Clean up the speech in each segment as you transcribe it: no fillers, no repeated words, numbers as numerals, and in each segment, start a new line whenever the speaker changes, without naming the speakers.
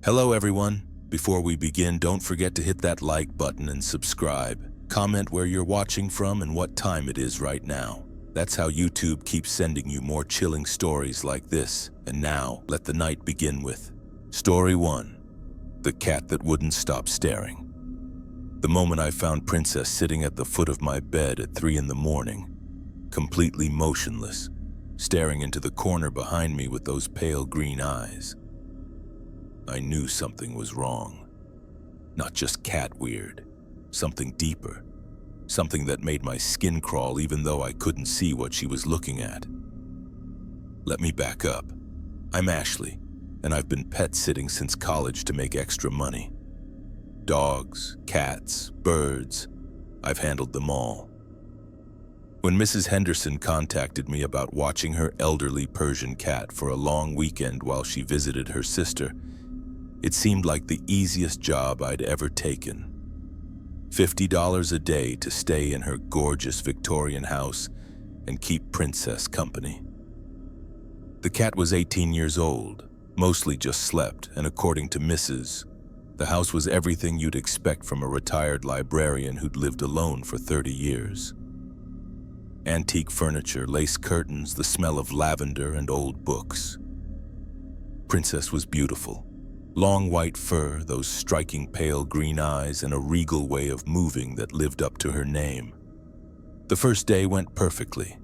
Hello everyone. Before we begin, don't forget to hit that like button and subscribe. Comment where you're watching from and what time it is right now. That's how YouTube keeps sending you more chilling stories like this. And now, let the night begin with Story 1. The Cat That Wouldn't Stop Staring. The moment I found Princess sitting at the foot of my bed at 3 in the morning, completely motionless, staring into the corner behind me with those pale green eyes, I knew something was wrong. Not just cat weird, something deeper, something that made my skin crawl even though I couldn't see what she was looking at. Let me back up. I'm Ashley, and I've been pet sitting since college to make extra money. Dogs, cats, birds, I've handled them all. When Mrs. Henderson contacted me about watching her elderly Persian cat for a long weekend while she visited her sister, it seemed like the easiest job I'd ever taken. $50 a day to stay in her gorgeous Victorian house and keep Princess company. The cat was 18 years old, mostly just slept, and according to Mrs., the house was everything you'd expect from a retired librarian who'd lived alone for 30 years. Antique furniture, lace curtains, the smell of lavender and old books. Princess was beautiful. Long white fur, those striking pale green eyes, and a regal way of moving that lived up to her name. The first day went perfectly.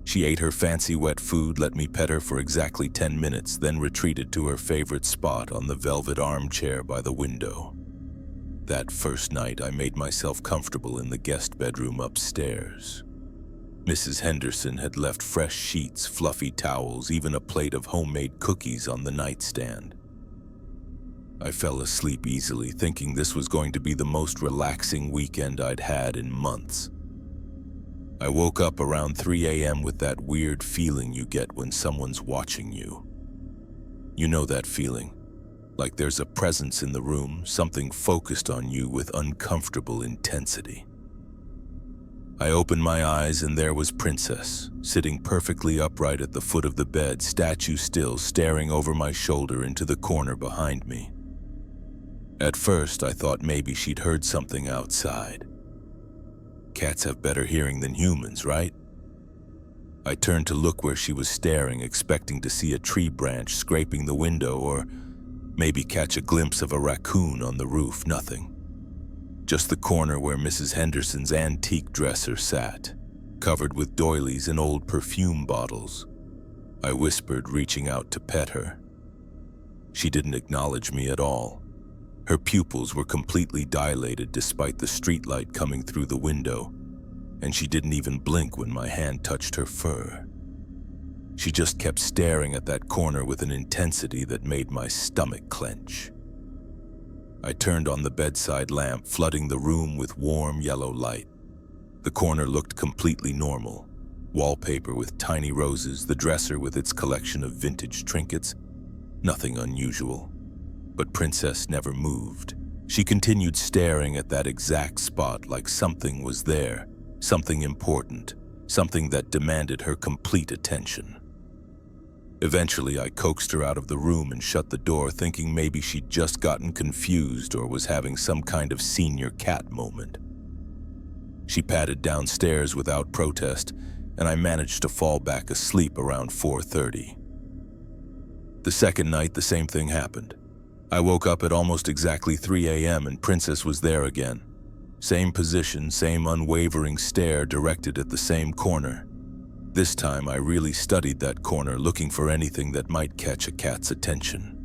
She ate her fancy wet food, let me pet her for exactly 10 minutes, then retreated to her favorite spot on the velvet armchair by the window. That first night, I made myself comfortable in the guest bedroom upstairs. Mrs. Henderson had left fresh sheets, fluffy towels, even a plate of homemade cookies on the nightstand. I fell asleep easily, thinking this was going to be the most relaxing weekend I'd had in months. I woke up around 3 a.m. with that weird feeling you get when someone's watching you. You know that feeling, like there's a presence in the room, something focused on you with uncomfortable intensity. I opened my eyes and there was Princess, sitting perfectly upright at the foot of the bed, statue still, staring over my shoulder into the corner behind me. At first, I thought maybe she'd heard something outside. Cats have better hearing than humans, right? I turned to look where she was staring, expecting to see a tree branch scraping the window or maybe catch a glimpse of a raccoon on the roof. Nothing. Just the corner where Mrs. Henderson's antique dresser sat, covered with doilies and old perfume bottles. I whispered, reaching out to pet her. She didn't acknowledge me at all. Her pupils were completely dilated despite the streetlight coming through the window, and she didn't even blink when my hand touched her fur. She just kept staring at that corner with an intensity that made my stomach clench. I turned on the bedside lamp, flooding the room with warm yellow light. The corner looked completely normal. Wallpaper with tiny roses, the dresser with its collection of vintage trinkets. Nothing unusual. But Princess never moved. She continued staring at that exact spot like something was there, something important, something that demanded her complete attention. Eventually, I coaxed her out of the room and shut the door, thinking maybe she'd just gotten confused or was having some kind of senior cat moment. She padded downstairs without protest, and I managed to fall back asleep around 4:30. The second night, the same thing happened. I woke up at almost exactly 3 a.m. and Princess was there again. Same position, same unwavering stare directed at the same corner. This time I really studied that corner, looking for anything that might catch a cat's attention.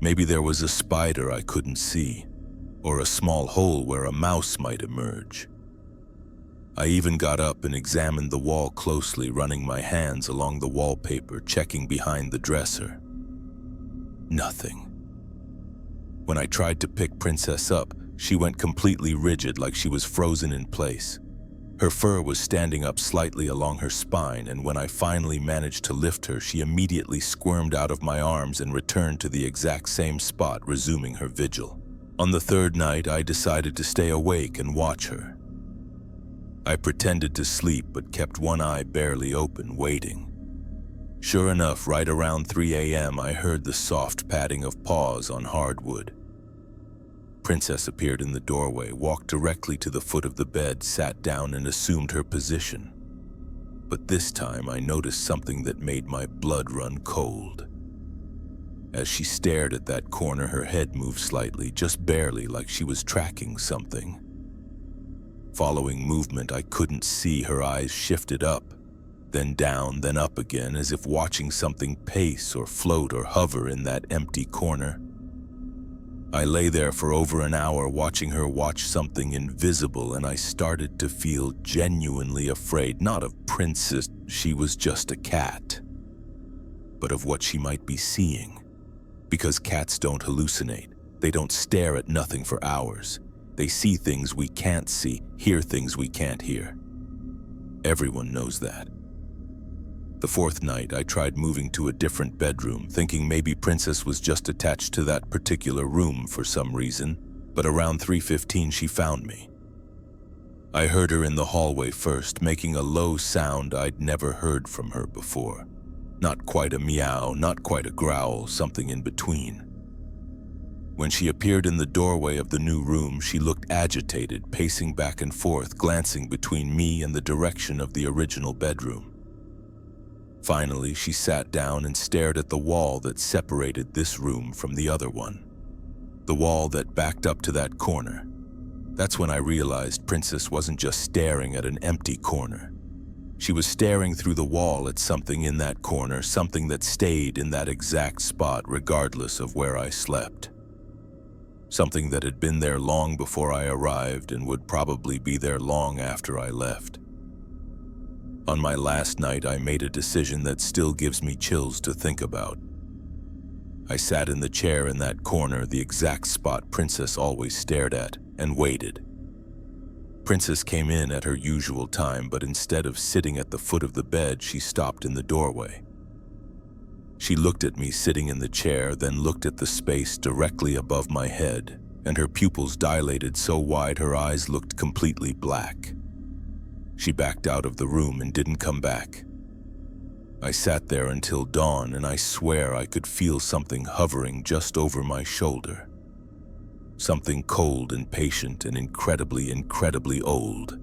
Maybe there was a spider I couldn't see, or a small hole where a mouse might emerge. I even got up and examined the wall closely, running my hands along the wallpaper, checking behind the dresser. Nothing. When I tried to pick Princess up, she went completely rigid, like she was frozen in place. Her fur was standing up slightly along her spine, and when I finally managed to lift her, she immediately squirmed out of my arms and returned to the exact same spot, resuming her vigil. On the third night, I decided to stay awake and watch her. I pretended to sleep but kept one eye barely open, waiting. Sure enough, right around 3 a.m., I heard the soft padding of paws on hardwood. Princess appeared in the doorway, walked directly to the foot of the bed, sat down, and assumed her position. But this time I noticed something that made my blood run cold. As she stared at that corner, her head moved slightly, just barely, like she was tracking something. Following movement, I couldn't see, her eyes shifted up, then down, then up again, as if watching something pace or float or hover in that empty corner. I lay there for over an hour watching her watch something invisible, and I started to feel genuinely afraid, not of Princess, she was just a cat, but of what she might be seeing. Because cats don't hallucinate. They don't stare at nothing for hours. They see things we can't see, hear things we can't hear. Everyone knows that. The fourth night, I tried moving to a different bedroom, thinking maybe Princess was just attached to that particular room for some reason, but around 3:15 she found me. I heard her in the hallway first, making a low sound I'd never heard from her before. Not quite a meow, not quite a growl, something in between. When she appeared in the doorway of the new room, she looked agitated, pacing back and forth, glancing between me and the direction of the original bedroom. Finally, she sat down and stared at the wall that separated this room from the other one. The wall that backed up to that corner. That's when I realized Princess wasn't just staring at an empty corner. She was staring through the wall at something in that corner, something that stayed in that exact spot regardless of where I slept. Something that had been there long before I arrived and would probably be there long after I left. On my last night, I made a decision that still gives me chills to think about. I sat in the chair in that corner, the exact spot Princess always stared at, and waited. Princess came in at her usual time, but instead of sitting at the foot of the bed, she stopped in the doorway. She looked at me sitting in the chair, then looked at the space directly above my head, and her pupils dilated so wide her eyes looked completely black. She backed out of the room and didn't come back. I sat there until dawn, and I swear I could feel something hovering just over my shoulder. Something cold and patient and incredibly old.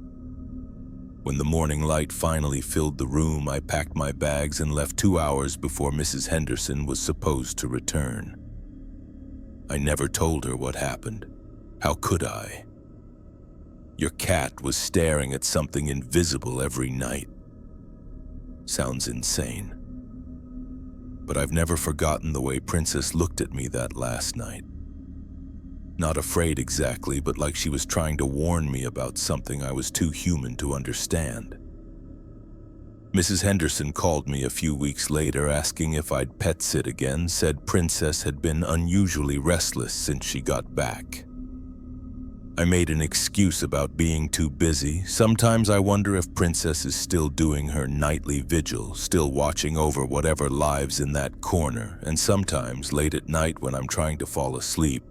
When the morning light finally filled the room, I packed my bags and left 2 hours before Mrs. Henderson was supposed to return. I never told her what happened. How could I? Your cat was staring at something invisible every night. Sounds insane. But I've never forgotten the way Princess looked at me that last night. Not afraid exactly, but like she was trying to warn me about something I was too human to understand. Mrs. Henderson called me a few weeks later asking if I'd pet sit again, said Princess had been unusually restless since she got back. I made an excuse about being too busy. Sometimes I wonder if Princess is still doing her nightly vigil, still watching over whatever lives in that corner, and sometimes late at night when I'm trying to fall asleep,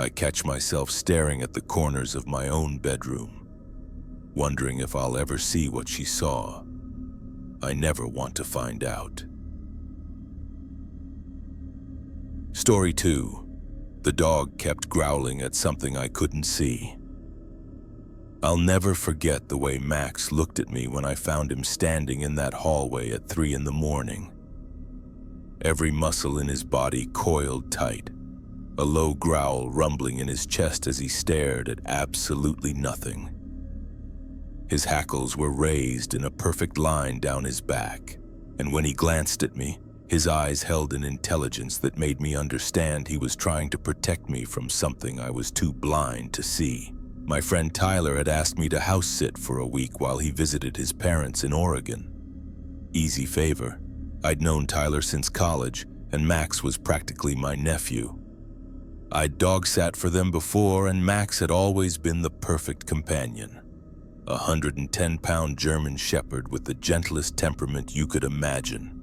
I catch myself staring at the corners of my own bedroom, wondering if I'll ever see what she saw. I never want to find out. Story 2. The dog kept growling at something I couldn't see. I'll never forget the way Max looked at me when I found him standing in that hallway at 3 in the morning. Every muscle in his body coiled tight, a low growl rumbling in his chest as he stared at absolutely nothing. His hackles were raised in a perfect line down his back, and when he glanced at me, his eyes held an intelligence that made me understand he was trying to protect me from something I was too blind to see. My friend Tyler had asked me to house sit for a week while he visited his parents in Oregon. Easy favor. I'd known Tyler since college, and Max was practically my nephew. I'd dog sat for them before, and Max had always been the perfect companion. A 110-pound German shepherd with the gentlest temperament you could imagine.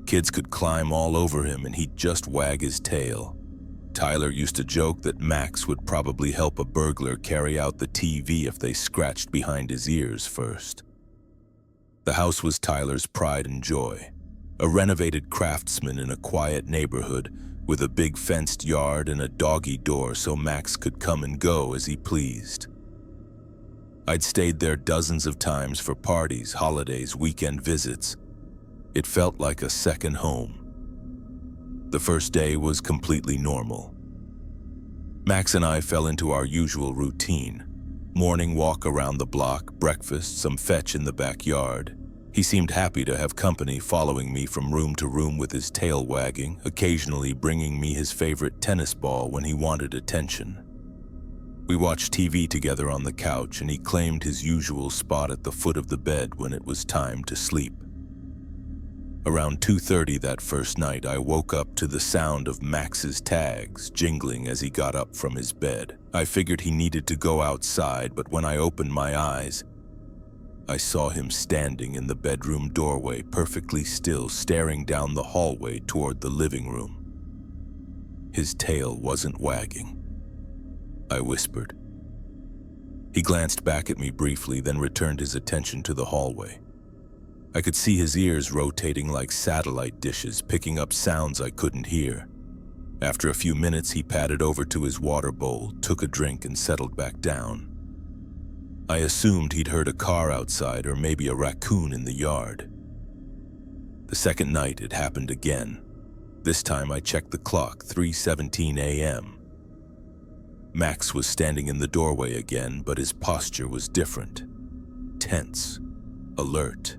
Kids could climb all over him and he'd just wag his tail. Tyler used to joke that Max would probably help a burglar carry out the TV if they scratched behind his ears first. The house was Tyler's pride and joy. a renovated craftsman in a quiet neighborhood with a big fenced yard and a doggy door so Max could come and go as he pleased. I'd stayed there dozens of times for parties, holidays, weekend visits. It felt like a second home. The first day was completely normal. Max and I fell into our usual routine. Morning walk around the block, breakfast, some fetch in the backyard. He seemed happy to have company, following me from room to room with his tail wagging, occasionally bringing me his favorite tennis ball when he wanted attention. We watched TV together on the couch, and he claimed his usual spot at the foot of the bed when it was time to sleep. Around 2:30 that first night, I woke up to the sound of Max's tags jingling as he got up from his bed. I figured he needed to go outside, but when I opened my eyes, I saw him standing in the bedroom doorway, perfectly still, staring down the hallway toward the living room. His tail wasn't wagging. I whispered. He glanced back at me briefly, then returned his attention to the hallway. I could see his ears rotating like satellite dishes, picking up sounds I couldn't hear. After a few minutes, he padded over to his water bowl, took a drink, and settled back down. I assumed he'd heard a car outside or maybe a raccoon in the yard. The second night, it happened again. This time I checked the clock, 3:17 a.m. Max was standing in the doorway again, but his posture was different. Tense, alert.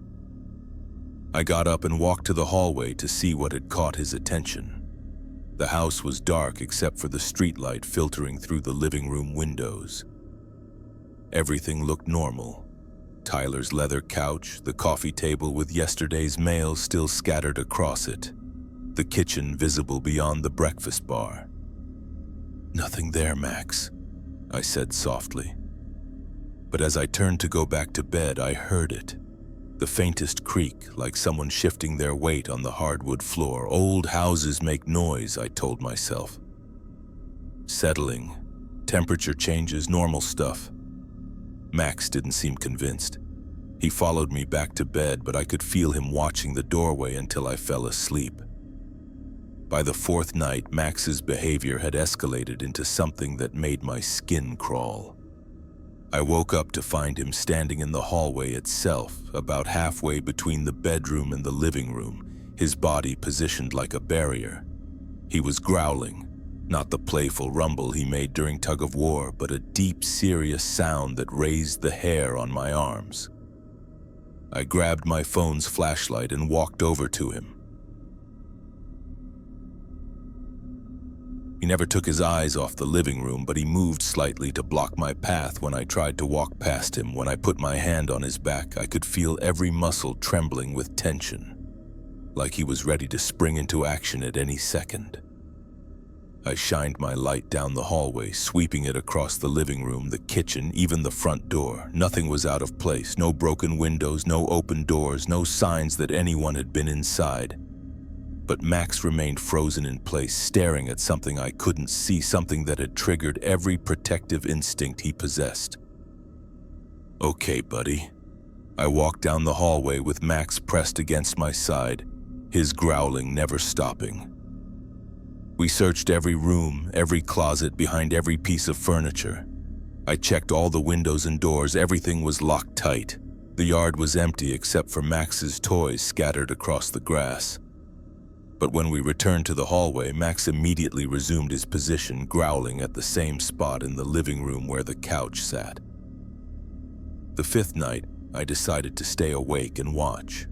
I got up and walked to the hallway to see what had caught his attention. The house was dark except for the streetlight filtering through the living room windows. Everything looked normal. Tyler's leather couch, the coffee table with yesterday's mail still scattered across it, the kitchen visible beyond the breakfast bar. "Nothing there, Max," I said softly. But as I turned to go back to bed, I heard it. The faintest creak, like someone shifting their weight on the hardwood floor. Old houses make noise, I told myself. Settling, temperature changes, normal stuff. Max didn't seem convinced. He followed me back to bed, but I could feel him watching the doorway until I fell asleep. By the fourth night, Max's behavior had escalated into something that made my skin crawl. I woke up to find him standing in the hallway itself, about halfway between the bedroom and the living room, his body positioned like a barrier. He was growling, not the playful rumble he made during tug-of-war, but a deep, serious sound that raised the hair on my arms. I grabbed my phone's flashlight and walked over to him. He never took his eyes off the living room, but he moved slightly to block my path when I tried to walk past him. When I put my hand on his back, I could feel every muscle trembling with tension, like he was ready to spring into action at any second. I shined my light down the hallway, sweeping it across the living room, the kitchen, even the front door. Nothing was out of place, no broken windows, no open doors, no signs that anyone had been inside. But Max remained frozen in place, staring at something I couldn't see, something that had triggered every protective instinct he possessed. "Okay, buddy." I walked down the hallway with Max pressed against my side, his growling never stopping. We searched every room, every closet, behind every piece of furniture. I checked all the windows and doors. Everything was locked tight. The yard was empty except for Max's toys scattered across the grass. But when we returned to the hallway, Max immediately resumed his position, growling at the same spot in the living room where the couch sat. The fifth night, I decided to stay awake and watch.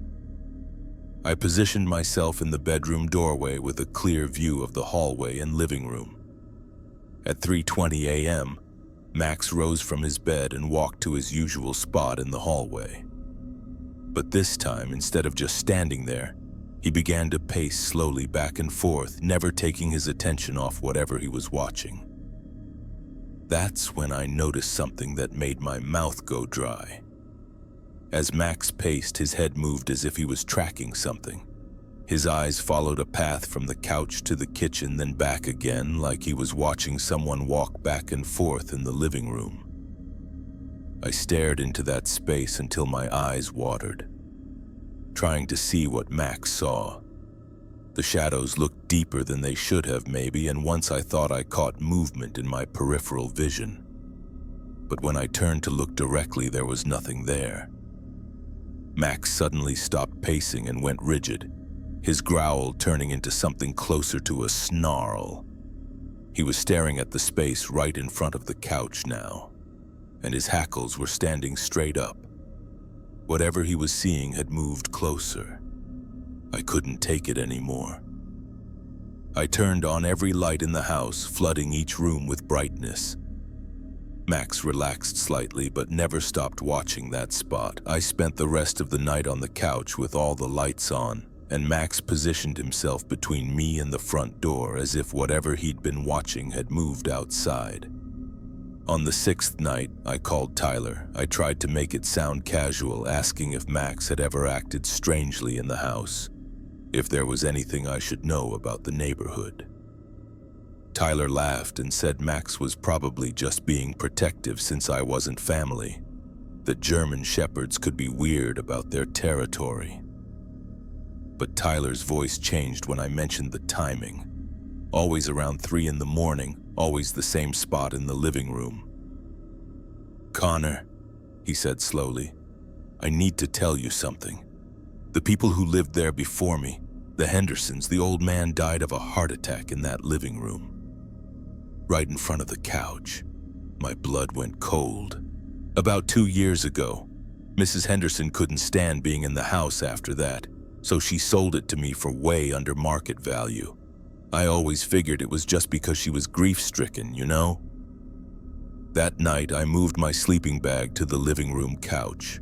I positioned myself in the bedroom doorway with a clear view of the hallway and living room. At 3:20 a.m., Max rose from his bed and walked to his usual spot in the hallway. But this time, instead of just standing there, he began to pace slowly back and forth, never taking his attention off whatever he was watching. That's when I noticed something that made my mouth go dry. As Max paced, his head moved as if he was tracking something. His eyes followed a path from the couch to the kitchen, then back again, like he was watching someone walk back and forth in the living room. I stared into that space until my eyes watered, trying to see what Max saw. The shadows looked deeper than they should have maybe, and once I thought I caught movement in my peripheral vision. But when I turned to look directly, there was nothing there. Max suddenly stopped pacing and went rigid, his growl turning into something closer to a snarl. He was staring at the space right in front of the couch now, and his hackles were standing straight up. Whatever he was seeing had moved closer. I couldn't take it anymore. I turned on every light in the house, flooding each room with brightness. Max relaxed slightly, but never stopped watching that spot. I spent the rest of the night on the couch with all the lights on, and Max positioned himself between me and the front door as if whatever he'd been watching had moved outside. On the 6th night, I called Tyler. I tried to make it sound casual, asking if Max had ever acted strangely in the house, if there was anything I should know about the neighborhood. Tyler laughed and said Max was probably just being protective since I wasn't family, that German shepherds could be weird about their territory. But Tyler's voice changed when I mentioned the timing. Always around 3 in the morning, always the same spot in the living room. "Connor," he said slowly, "I need to tell you something. The people who lived there before me, the Hendersons, the old man died of a heart attack in that living room. Right in front of the couch." My blood went cold. About 2 years ago, Mrs. Henderson couldn't stand being in the house after that, so she sold it to me for way under market value. I always figured it was just because she was grief-stricken, you know? That night, I moved my sleeping bag to the living room couch.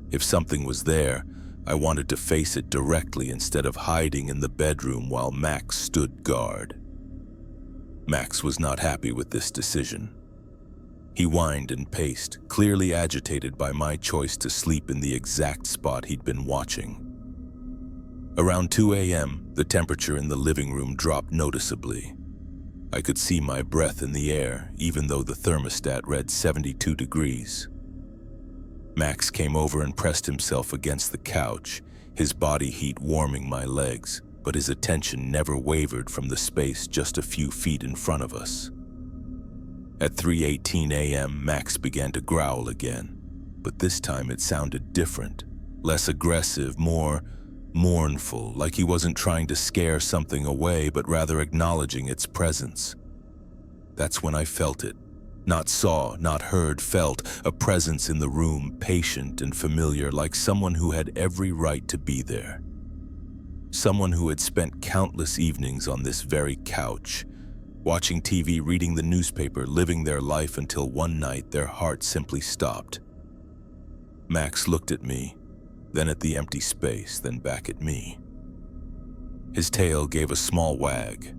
If something was there, I wanted to face it directly instead of hiding in the bedroom while Max stood guard. Max was not happy with this decision. He whined and paced, clearly agitated by my choice to sleep in the exact spot he'd been watching. Around 2 a.m., the temperature in the living room dropped noticeably. I could see my breath in the air, even though the thermostat read 72 degrees. Max came over and pressed himself against the couch, his body heat warming my legs, but his attention never wavered from the space just a few feet in front of us. At 3:18 a.m., Max began to growl again, but this time it sounded different, less aggressive, more mournful, like he wasn't trying to scare something away, but rather acknowledging its presence. That's when I felt it. Not saw, not heard, felt a presence in the room, patient and familiar, like someone who had every right to be there. Someone who had spent countless evenings on this very couch, watching TV, reading the newspaper, living their life until one night their heart simply stopped. Max looked at me, then at the empty space, then back at me. His tail gave a small wag,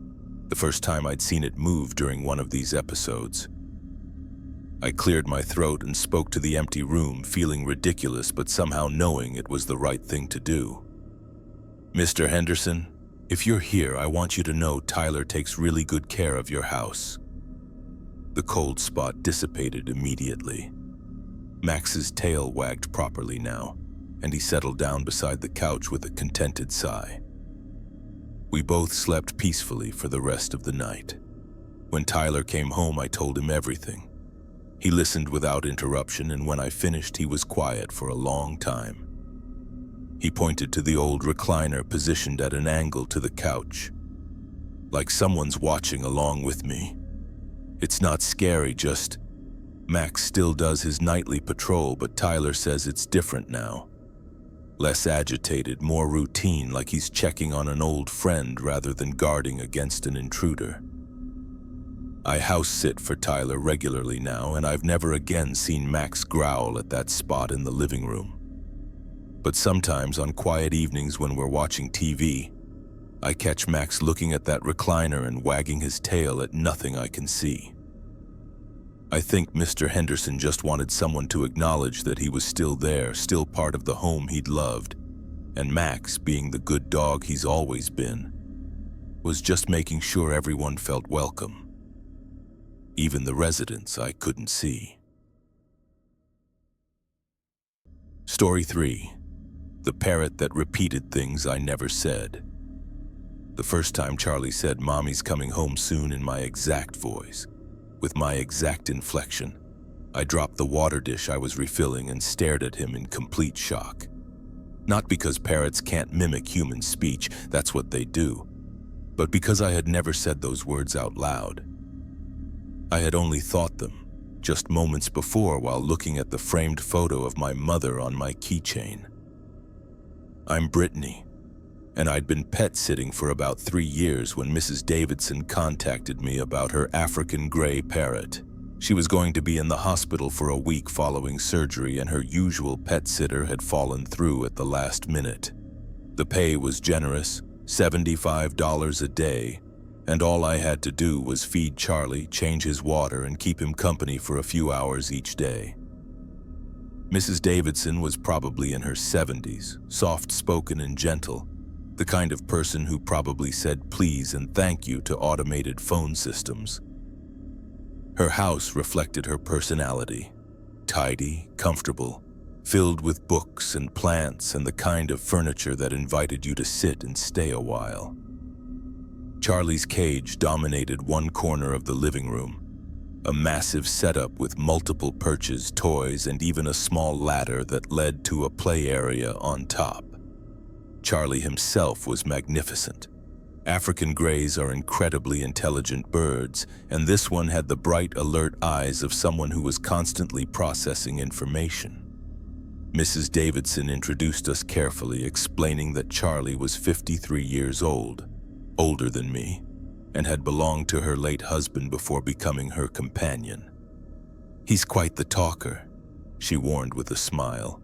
the first time I'd seen it move during one of these episodes. I cleared my throat and spoke to the empty room, feeling ridiculous but somehow knowing it was the right thing to do. "Mr. Henderson, if you're here, I want you to know Tyler takes really good care of your house." The cold spot dissipated immediately. Max's tail wagged properly now, and he settled down beside the couch with a contented sigh. We both slept peacefully for the rest of the night. When Tyler came home, I told him everything. He listened without interruption, and when I finished, he was quiet for a long time. He pointed to the old recliner positioned at an angle to the couch, like someone's watching along with me. "It's not scary, just..." Max still does his nightly patrol, but Tyler says it's different now. Less agitated, more routine, like he's checking on an old friend rather than guarding against an intruder. I house sit for Tyler regularly now, and I've never again seen Max growl at that spot in the living room. But sometimes on quiet evenings when we're watching TV, I catch Max looking at that recliner and wagging his tail at nothing I can see. I think Mr. Henderson just wanted someone to acknowledge that he was still there, still part of the home he'd loved, and Max, being the good dog he's always been, was just making sure everyone felt welcome. Even the residents I couldn't see. Story 3. The parrot that repeated things I never said. The first time Charlie said, "Mommy's coming home soon," in my exact voice, with my exact inflection, I dropped the water dish I was refilling and stared at him in complete shock. Not because parrots can't mimic human speech, that's what they do, but because I had never said those words out loud. I had only thought them, just moments before while looking at the framed photo of my mother on my keychain. I'm Brittany, and I'd been pet sitting for about 3 years when Mrs. Davidson contacted me about her African gray parrot. She was going to be in the hospital for a week following surgery, and her usual pet sitter had fallen through at the last minute. The pay was generous, $75 a day, and all I had to do was feed Charlie, change his water, and keep him company for a few hours each day. Mrs. Davidson was probably in her 70s, soft-spoken and gentle, the kind of person who probably said please and thank you to automated phone systems. Her house reflected her personality, tidy, comfortable, filled with books and plants and the kind of furniture that invited you to sit and stay a while. Charlie's cage dominated one corner of the living room, a massive setup with multiple perches, toys, and even a small ladder that led to a play area on top. Charlie himself was magnificent. African greys are incredibly intelligent birds, and this one had the bright, alert eyes of someone who was constantly processing information. Mrs. Davidson introduced us carefully, explaining that Charlie was 53 years old, older than me, and had belonged to her late husband before becoming her companion. "He's quite the talker," she warned with a smile.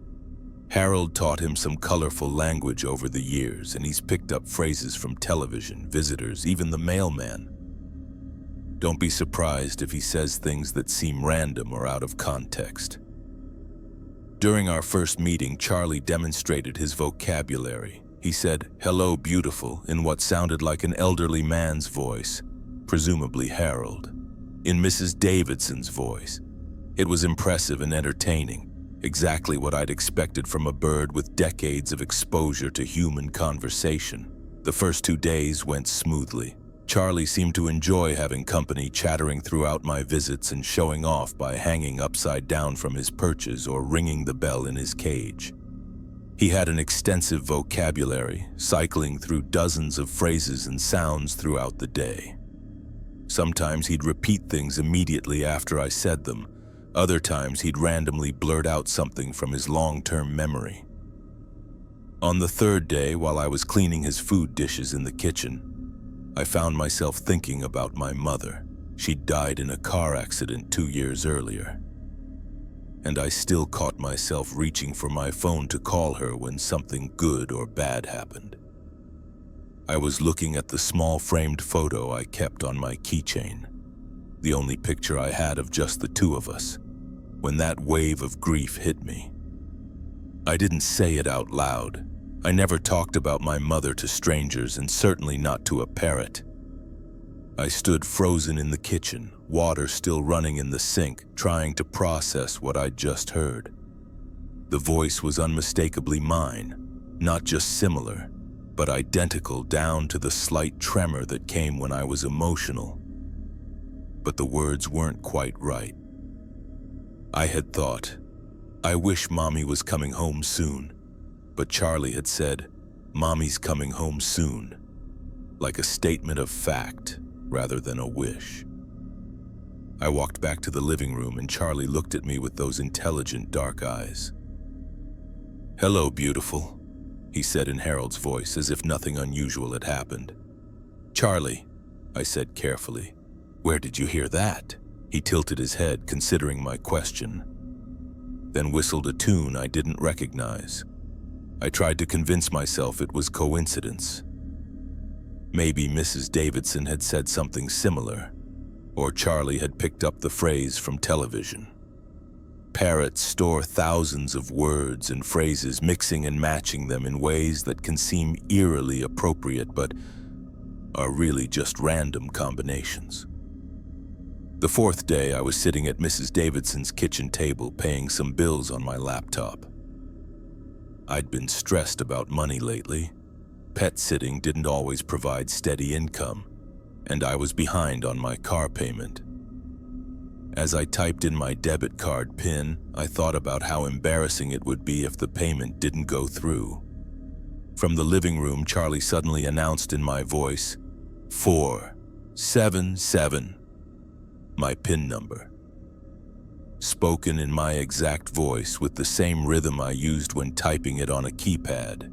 "Harold taught him some colorful language over the years, and he's picked up phrases from television, visitors, even the mailman. Don't be surprised if he says things that seem random or out of context." During our first meeting, Charlie demonstrated his vocabulary. He said, "Hello, beautiful," in what sounded like an elderly man's voice, presumably Harold, in Mrs. Davidson's voice. It was impressive and entertaining, exactly what I'd expected from a bird with decades of exposure to human conversation. The first 2 days went smoothly. Charlie seemed to enjoy having company, chattering throughout my visits and showing off by hanging upside down from his perches or ringing the bell in his cage. He had an extensive vocabulary, cycling through dozens of phrases and sounds throughout the day. Sometimes he'd repeat things immediately after I said them. Other times he'd randomly blurt out something from his long-term memory. On the 3rd day, while I was cleaning his food dishes in the kitchen, I found myself thinking about my mother. She'd died in a car accident 2 years earlier. And I still caught myself reaching for my phone to call her when something good or bad happened. I was looking at the small framed photo I kept on my keychain, the only picture I had of just the two of us, when that wave of grief hit me. I didn't say it out loud. I never talked about my mother to strangers, and certainly not to a parrot. I stood frozen in the kitchen, water still running in the sink, trying to process what I'd just heard. The voice was unmistakably mine, not just similar, but identical down to the slight tremor that came when I was emotional. But the words weren't quite right. I had thought, "I wish Mommy was coming home soon," but Charlie had said, "Mommy's coming home soon," like a statement of fact rather than a wish. I walked back to the living room, and Charlie looked at me with those intelligent dark eyes. "Hello, beautiful," he said in Harold's voice, as if nothing unusual had happened. "Charlie," I said carefully, "where did you hear that?" He tilted his head, considering my question, then whistled a tune I didn't recognize. I tried to convince myself it was coincidence. Maybe Mrs. Davidson had said something similar, or Charlie had picked up the phrase from television. Parrots store thousands of words and phrases, mixing and matching them in ways that can seem eerily appropriate but are really just random combinations. The 4th day, I was sitting at Mrs. Davidson's kitchen table paying some bills on my laptop. I'd been stressed about money lately. pet sitting didn't always provide steady income, and I was behind on my car payment. As I typed in my debit card PIN, I thought about how embarrassing it would be if the payment didn't go through. From the living room, Charlie suddenly announced in my voice, 477, my PIN number. Spoken in my exact voice with the same rhythm I used when typing it on a keypad.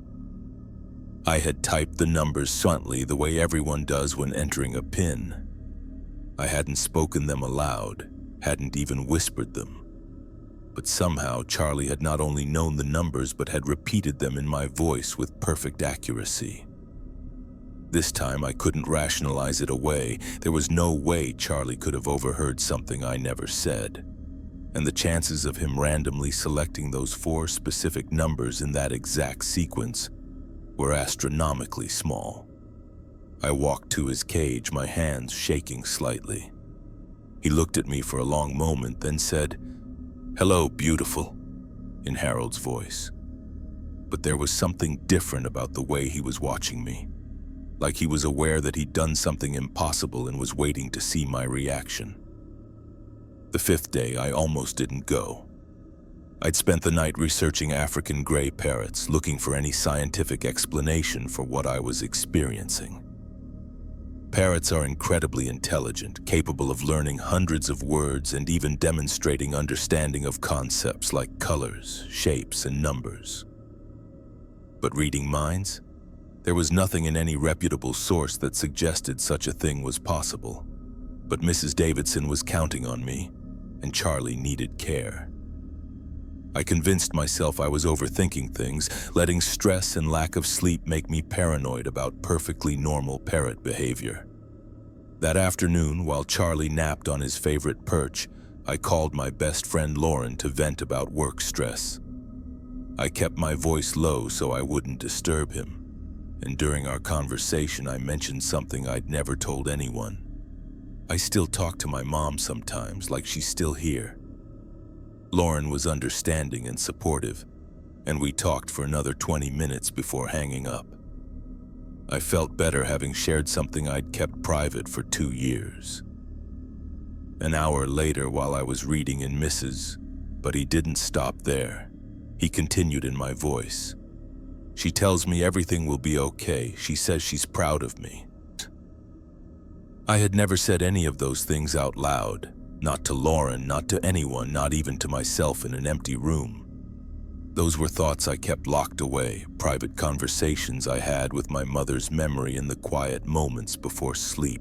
I had typed the numbers silently the way everyone does when entering a PIN. I hadn't spoken them aloud, hadn't even whispered them. But somehow Charlie had not only known the numbers but had repeated them in my voice with perfect accuracy. This time I couldn't rationalize it away. There was no way Charlie could have overheard something I never said. And the chances of him randomly selecting those 4 specific numbers in that exact sequence were astronomically small. I walked to his cage, my hands shaking slightly. He looked at me for a long moment, then said, "Hello, beautiful," in Harold's voice. But there was something different about the way he was watching me, like he was aware that he'd done something impossible and was waiting to see my reaction. The 5th day, I almost didn't go. I'd spent the night researching African gray parrots, looking for any scientific explanation for what I was experiencing. Parrots are incredibly intelligent, capable of learning hundreds of words and even demonstrating understanding of concepts like colors, shapes, and numbers. But reading minds? There was nothing in any reputable source that suggested such a thing was possible. But Mrs. Davidson was counting on me, and Charlie needed care. I convinced myself I was overthinking things, letting stress and lack of sleep make me paranoid about perfectly normal parrot behavior. That afternoon, while Charlie napped on his favorite perch, I called my best friend Lauren to vent about work stress. I kept my voice low so I wouldn't disturb him, and during our conversation I mentioned something I'd never told anyone. I still talk to my mom sometimes, like she's still here. Lauren was understanding and supportive, and we talked for another 20 minutes before hanging up. I felt better having shared something I'd kept private for 2 years. An hour later, while I was reading in Mrs., but he didn't stop there. He continued in my voice. "She tells me everything will be okay. She says she's proud of me." I had never said any of those things out loud. Not to Lauren, not to anyone, not even to myself in an empty room. Those were thoughts I kept locked away, private conversations I had with my mother's memory in the quiet moments before sleep.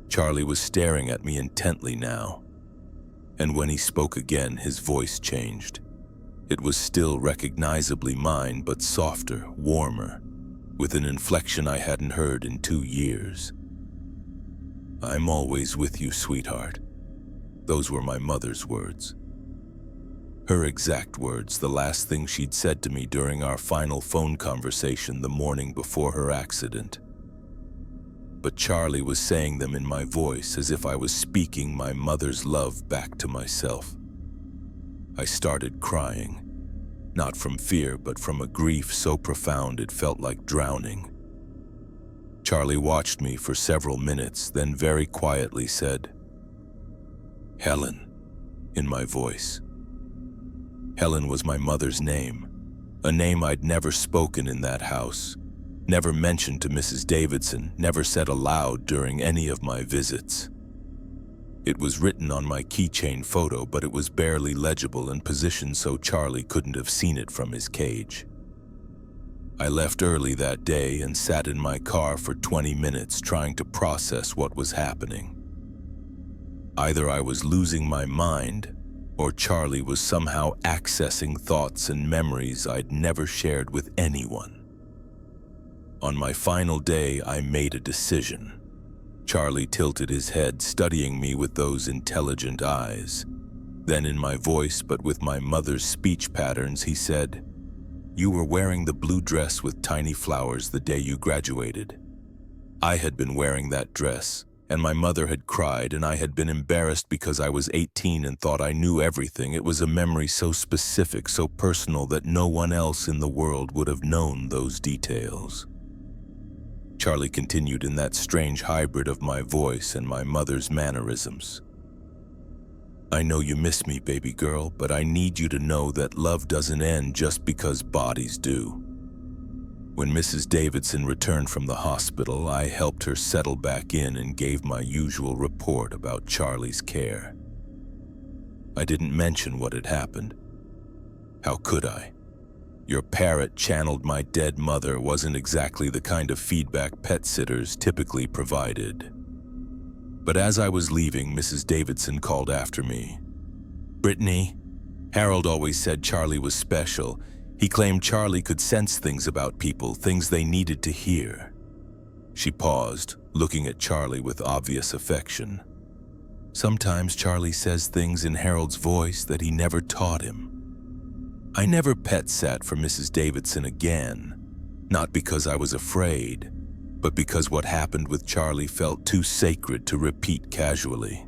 Charlie was staring at me intently now, and when he spoke again, his voice changed. It was still recognizably mine, but softer, warmer, with an inflection I hadn't heard in 2 years. "I'm always with you, sweetheart." Those were my mother's words. Her exact words, the last thing she'd said to me during our final phone conversation the morning before her accident. But Charlie was saying them in my voice as if I was speaking my mother's love back to myself. I started crying, not from fear, but from a grief so profound it felt like drowning. Charlie watched me for several minutes, then very quietly said, "Helen," in my voice. Helen was my mother's name, a name I'd never spoken in that house, never mentioned to Mrs. Davidson, never said aloud during any of my visits. It was written on my keychain photo, but it was barely legible and positioned so Charlie couldn't have seen it from his cage. I left early that day and sat in my car for 20 minutes trying to process what was happening. Either I was losing my mind, or Charlie was somehow accessing thoughts and memories I'd never shared with anyone. On my final day, I made a decision. Charlie tilted his head, studying me with those intelligent eyes. Then in my voice, but with my mother's speech patterns, he said, "You were wearing the blue dress with tiny flowers the day you graduated. I had been wearing that dress, and my mother had cried, and I had been embarrassed because I was 18 and thought I knew everything. It was a memory so specific, so personal, that no one else in the world would have known those details. Charlie continued in that strange hybrid of my voice and my mother's mannerisms. I know you miss me, baby girl, but I need you to know that love doesn't end just because bodies do. When Mrs. Davidson returned from the hospital, I helped her settle back in and gave my usual report about Charlie's care. I didn't mention what had happened. How could I? Your parrot channeled my dead mother wasn't exactly the kind of feedback pet sitters typically provided. But as I was leaving, Mrs. Davidson called after me. Brittany, Harold always said Charlie was special. He claimed Charlie could sense things about people, things they needed to hear. She paused, looking at Charlie with obvious affection. Sometimes Charlie says things in Harold's voice that he never taught him. I never pet sat for Mrs. Davidson again, not because I was afraid, but because what happened with Charlie felt too sacred to repeat casually.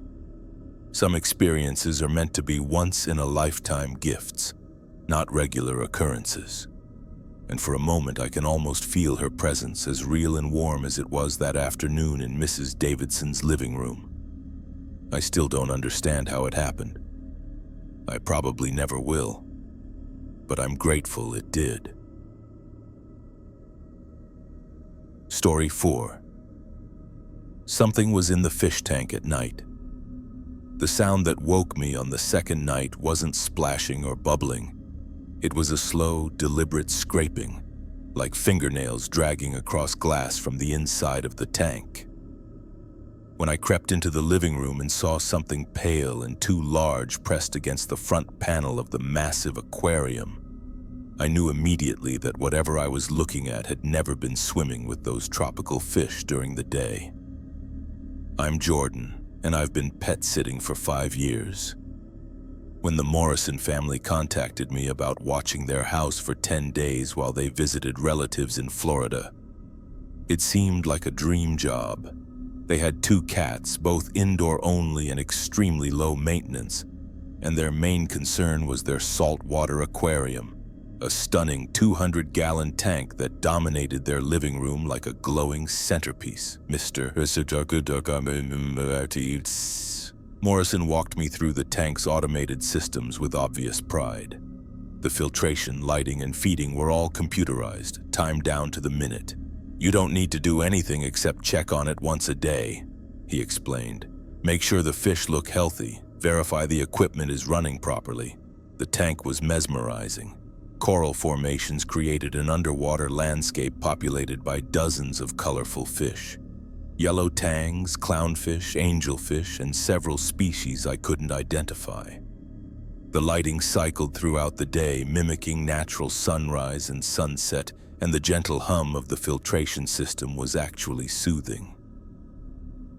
Some experiences are meant to be once-in-a-lifetime gifts, not regular occurrences. And for a moment I can almost feel her presence, as real and warm as it was that afternoon in Mrs. Davidson's living room. I still don't understand how it happened. I probably never will. But I'm grateful it did. Story 4. Something was in the fish tank at night. The sound that woke me on the second night wasn't splashing or bubbling. It was a slow, deliberate scraping, like fingernails dragging across glass from the inside of the tank. When I crept into the living room and saw something pale and too large pressed against the front panel of the massive aquarium, I knew immediately that whatever I was looking at had never been swimming with those tropical fish during the day. I'm Jordan, and I've been pet sitting for 5 years. When the Morrison family contacted me about watching their house for 10 days while they visited relatives in Florida, it seemed like a dream job. They had 2 cats, both indoor only and extremely low maintenance, and their main concern was their saltwater aquarium, a stunning 200-gallon tank that dominated their living room like a glowing centerpiece. Mr. Morrison walked me through the tank's automated systems with obvious pride. The filtration, lighting, and feeding were all computerized, timed down to the minute. You don't need to do anything except check on it once a day, he explained. Make sure the fish look healthy, verify the equipment is running properly. The tank was mesmerizing. Coral formations created an underwater landscape populated by dozens of colorful fish. Yellow tangs, clownfish, angelfish, and several species I couldn't identify. The lighting cycled throughout the day, mimicking natural sunrise and sunset, and the gentle hum of the filtration system was actually soothing.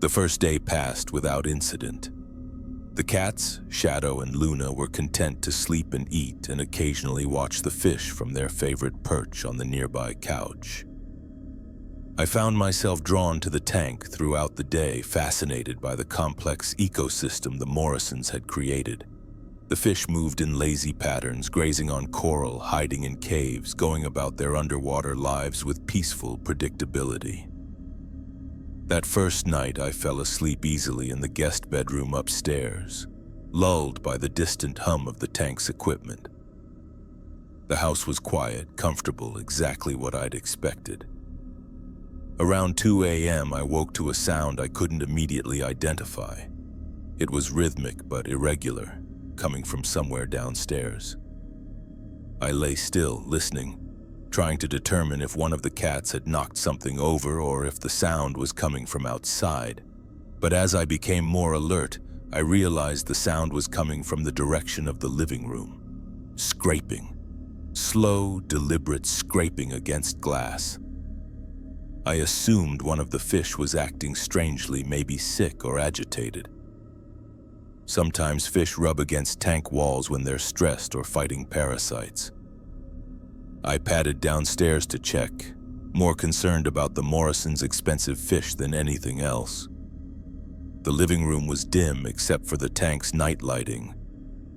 The first day passed without incident. The cats, Shadow and Luna, were content to sleep and eat and occasionally watch the fish from their favorite perch on the nearby couch. I found myself drawn to the tank throughout the day, fascinated by the complex ecosystem the Morrisons had created. The fish moved in lazy patterns, grazing on coral, hiding in caves, going about their underwater lives with peaceful predictability. That first night, I fell asleep easily in the guest bedroom upstairs, lulled by the distant hum of the tank's equipment. The house was quiet, comfortable, exactly what I'd expected. Around 2 a.m., I woke to a sound I couldn't immediately identify. It was rhythmic but irregular, coming from somewhere downstairs. I lay still, listening, trying to determine if one of the cats had knocked something over or if the sound was coming from outside. But as I became more alert, I realized the sound was coming from the direction of the living room. Scraping. Slow, deliberate scraping against glass. I assumed one of the fish was acting strangely, maybe sick or agitated. Sometimes fish rub against tank walls when they're stressed or fighting parasites. I padded downstairs to check, more concerned about the Morrisons' expensive fish than anything else. The living room was dim except for the tank's night lighting,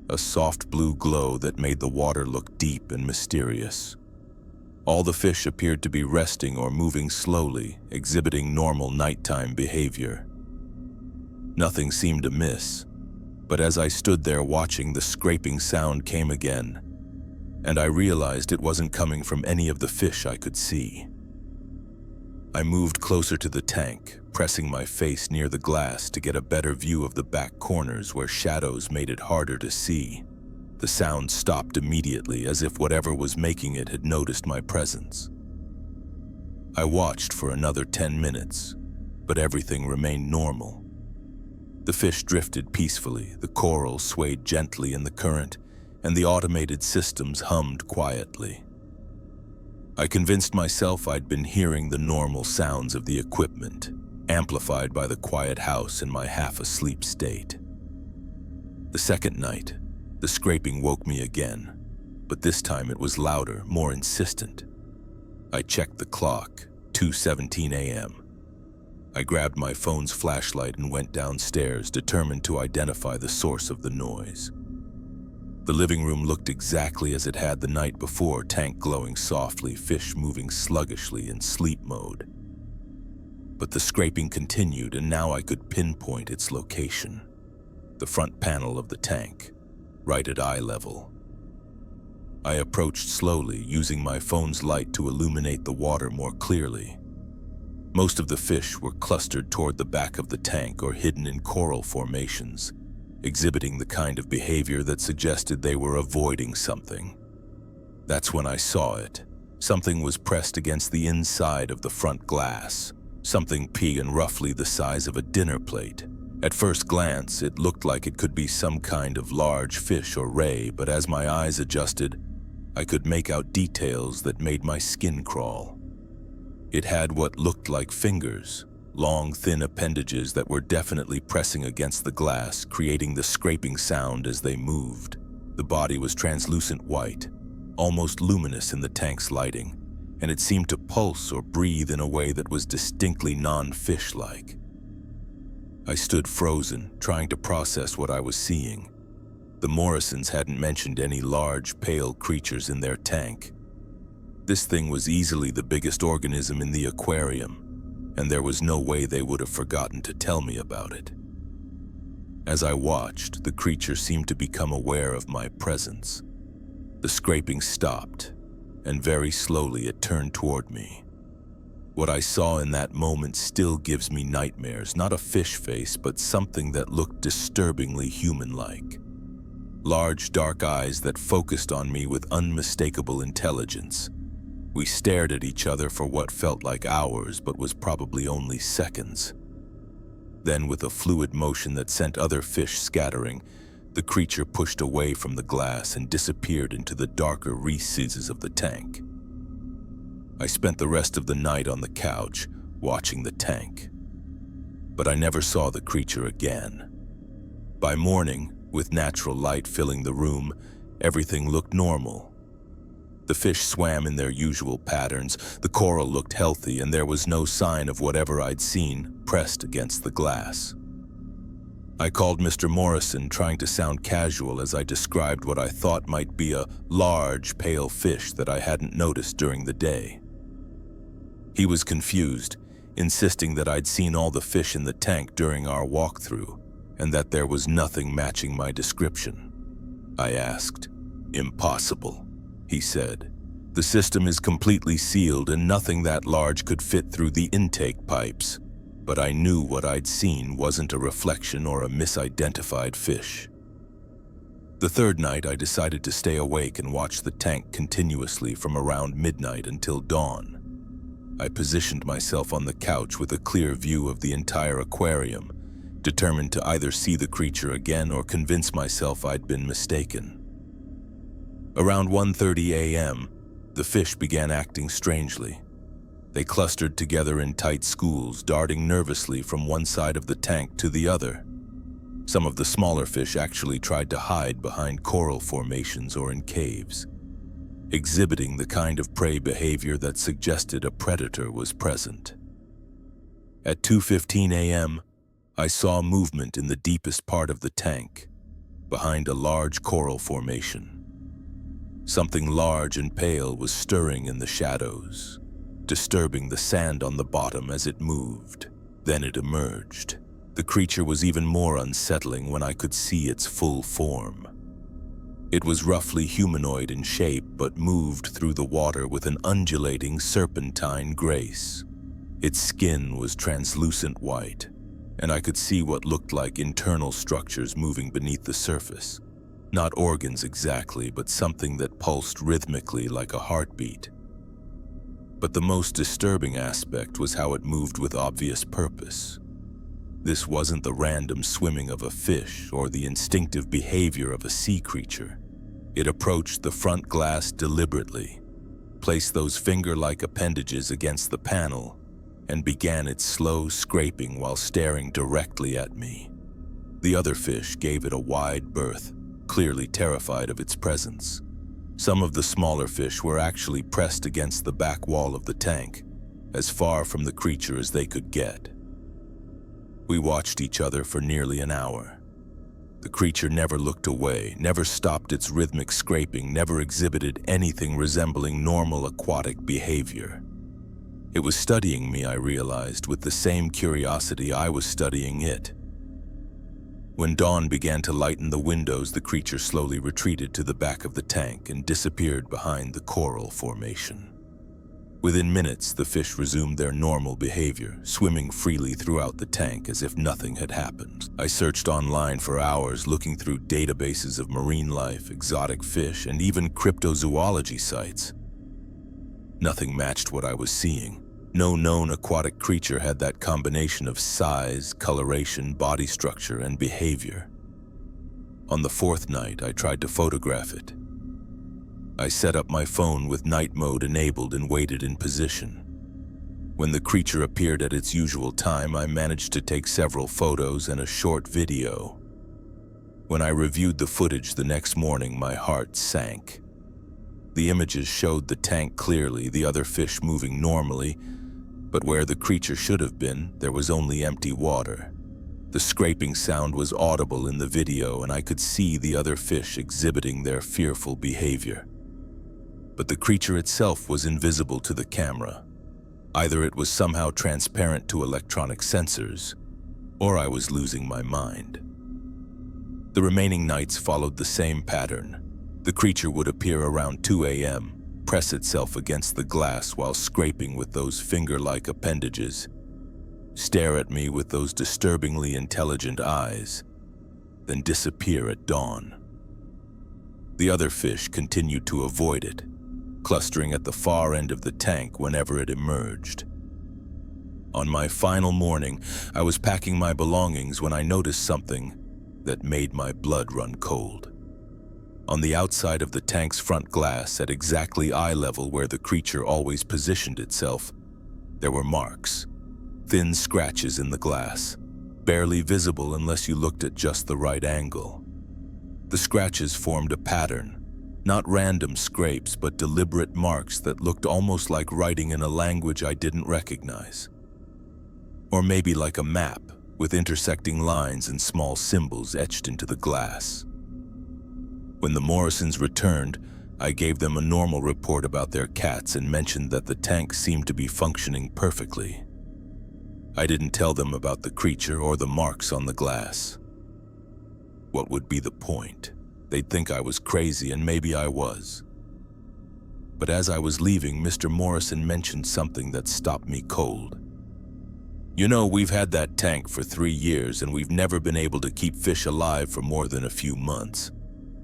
a soft blue glow that made the water look deep and mysterious. All the fish appeared to be resting or moving slowly, exhibiting normal nighttime behavior. Nothing seemed amiss, but as I stood there watching, the scraping sound came again, and I realized it wasn't coming from any of the fish I could see. I moved closer to the tank, pressing my face near the glass to get a better view of the back corners where shadows made it harder to see. The sound stopped immediately, as if whatever was making it had noticed my presence. I watched for another 10 minutes, but everything remained normal. The fish drifted peacefully, the coral swayed gently in the current, and the automated systems hummed quietly. I convinced myself I'd been hearing the normal sounds of the equipment, amplified by the quiet house in my half-asleep state. The second night, the scraping woke me again, but this time it was louder, more insistent. I checked the clock, 2:17 a.m. I grabbed my phone's flashlight and went downstairs, determined to identify the source of the noise. The living room looked exactly as it had the night before, tank glowing softly, fish moving sluggishly in sleep mode. But the scraping continued, and now I could pinpoint its location. The front panel of the tank, right at eye level. I approached slowly, using my phone's light to illuminate the water more clearly. Most of the fish were clustered toward the back of the tank or hidden in coral formations, exhibiting the kind of behavior that suggested they were avoiding something. That's when I saw it. Something was pressed against the inside of the front glass, something big and roughly the size of a dinner plate. At first glance, it looked like it could be some kind of large fish or ray, but as my eyes adjusted, I could make out details that made my skin crawl. It had what looked like fingers, long, thin appendages that were definitely pressing against the glass, creating the scraping sound as they moved. The body was translucent white, almost luminous in the tank's lighting, and it seemed to pulse or breathe in a way that was distinctly non-fish-like. I stood frozen, trying to process what I was seeing. The Morrisons hadn't mentioned any large, pale creatures in their tank. This thing was easily the biggest organism in the aquarium, and there was no way they would have forgotten to tell me about it. As I watched, the creature seemed to become aware of my presence. The scraping stopped, and very slowly it turned toward me. What I saw in that moment still gives me nightmares, not a fish face, but something that looked disturbingly human-like. Large, dark eyes that focused on me with unmistakable intelligence. We stared at each other for what felt like hours, but was probably only seconds. Then, with a fluid motion that sent other fish scattering, the creature pushed away from the glass and disappeared into the darker recesses of the tank. I spent the rest of the night on the couch, watching the tank. But I never saw the creature again. By morning, with natural light filling the room, everything looked normal. The fish swam in their usual patterns, the coral looked healthy, and there was no sign of whatever I'd seen pressed against the glass. I called Mr. Morrison, trying to sound casual as I described what I thought might be a large, pale fish that I hadn't noticed during the day. He was confused, insisting that I'd seen all the fish in the tank during our walkthrough, and that there was nothing matching my description. I asked. "Impossible," he said. "The system is completely sealed and nothing that large could fit through the intake pipes." But I knew what I'd seen wasn't a reflection or a misidentified fish. The third night, I decided to stay awake and watch the tank continuously from around midnight until dawn. I positioned myself on the couch with a clear view of the entire aquarium, determined to either see the creature again or convince myself I'd been mistaken. Around 1:30 a.m., the fish began acting strangely. They clustered together in tight schools, darting nervously from one side of the tank to the other. Some of the smaller fish actually tried to hide behind coral formations or in caves, exhibiting the kind of prey behavior that suggested a predator was present. At 2:15 a.m., I saw movement in the deepest part of the tank, behind a large coral formation. Something large and pale was stirring in the shadows, disturbing the sand on the bottom as it moved. Then it emerged. The creature was even more unsettling when I could see its full form. It was roughly humanoid in shape, but moved through the water with an undulating serpentine grace. Its skin was translucent white, and I could see what looked like internal structures moving beneath the surface. Not organs exactly, but something that pulsed rhythmically like a heartbeat. But the most disturbing aspect was how it moved with obvious purpose. This wasn't the random swimming of a fish or the instinctive behavior of a sea creature. It approached the front glass deliberately, placed those finger-like appendages against the panel, and began its slow scraping while staring directly at me. The other fish gave it a wide berth, clearly terrified of its presence. Some of the smaller fish were actually pressed against the back wall of the tank, as far from the creature as they could get. We watched each other for nearly an hour. The creature never looked away, never stopped its rhythmic scraping, never exhibited anything resembling normal aquatic behavior. It was studying me, I realized, with the same curiosity I was studying it. When dawn began to lighten the windows, the creature slowly retreated to the back of the tank and disappeared behind the coral formation. Within minutes, the fish resumed their normal behavior, swimming freely throughout the tank as if nothing had happened. I searched online for hours, looking through databases of marine life, exotic fish, and even cryptozoology sites. Nothing matched what I was seeing. No known aquatic creature had that combination of size, coloration, body structure, and behavior. On the fourth night, I tried to photograph it. I set up my phone with night mode enabled and waited in position. When the creature appeared at its usual time, I managed to take several photos and a short video. When I reviewed the footage the next morning, my heart sank. The images showed the tank clearly, the other fish moving normally, but where the creature should have been, there was only empty water. The scraping sound was audible in the video, and I could see the other fish exhibiting their fearful behavior. But the creature itself was invisible to the camera. Either it was somehow transparent to electronic sensors, or I was losing my mind. The remaining nights followed the same pattern. The creature would appear around 2 a.m., press itself against the glass while scraping with those finger-like appendages, stare at me with those disturbingly intelligent eyes, then disappear at dawn. The other fish continued to avoid it, clustering at the far end of the tank whenever it emerged. On my final morning, I was packing my belongings when I noticed something that made my blood run cold. On the outside of the tank's front glass, at exactly eye level where the creature always positioned itself, there were marks, thin scratches in the glass, barely visible unless you looked at just the right angle. The scratches formed a pattern, not random scrapes, but deliberate marks that looked almost like writing in a language I didn't recognize. Or maybe like a map, with intersecting lines and small symbols etched into the glass. When the Morrisons returned, I gave them a normal report about their cats and mentioned that the tank seemed to be functioning perfectly. I didn't tell them about the creature or the marks on the glass. What would be the point? They'd think I was crazy, and maybe I was. But as I was leaving, Mr. Morrison mentioned something that stopped me cold. "You know, we've had that tank for 3 years, and we've never been able to keep fish alive for more than a few months.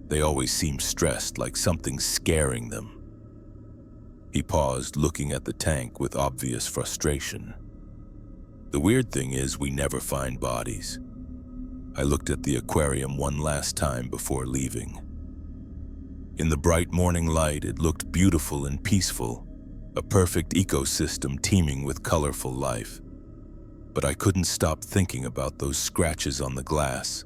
They always seem stressed, like something's scaring them." He paused, looking at the tank with obvious frustration. "The weird thing is, we never find bodies." I looked at the aquarium one last time before leaving. In the bright morning light, it looked beautiful and peaceful, a perfect ecosystem teeming with colorful life. But I couldn't stop thinking about those scratches on the glass,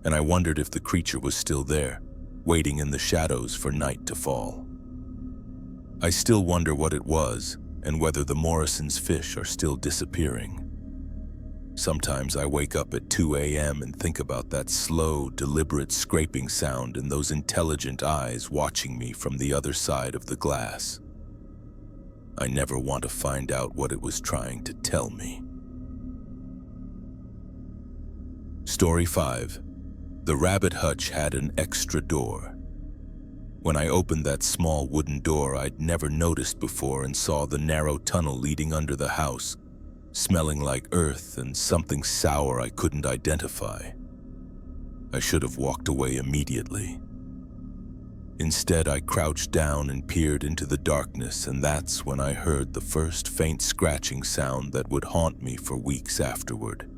and I wondered if the creature was still there, waiting in the shadows for night to fall. I still wonder what it was, and whether the Morrisons' fish are still disappearing. Sometimes I wake up at 2 a.m. and think about that slow, deliberate scraping sound and those intelligent eyes watching me from the other side of the glass. I never want to find out what it was trying to tell me. Story 5. The rabbit hutch had an extra door. When I opened that small wooden door I'd never noticed before and saw the narrow tunnel leading under the house, smelling like earth and something sour I couldn't identify. I should have walked away immediately. Instead, I crouched down and peered into the darkness, and that's when I heard the first faint scratching sound that would haunt me for weeks afterward.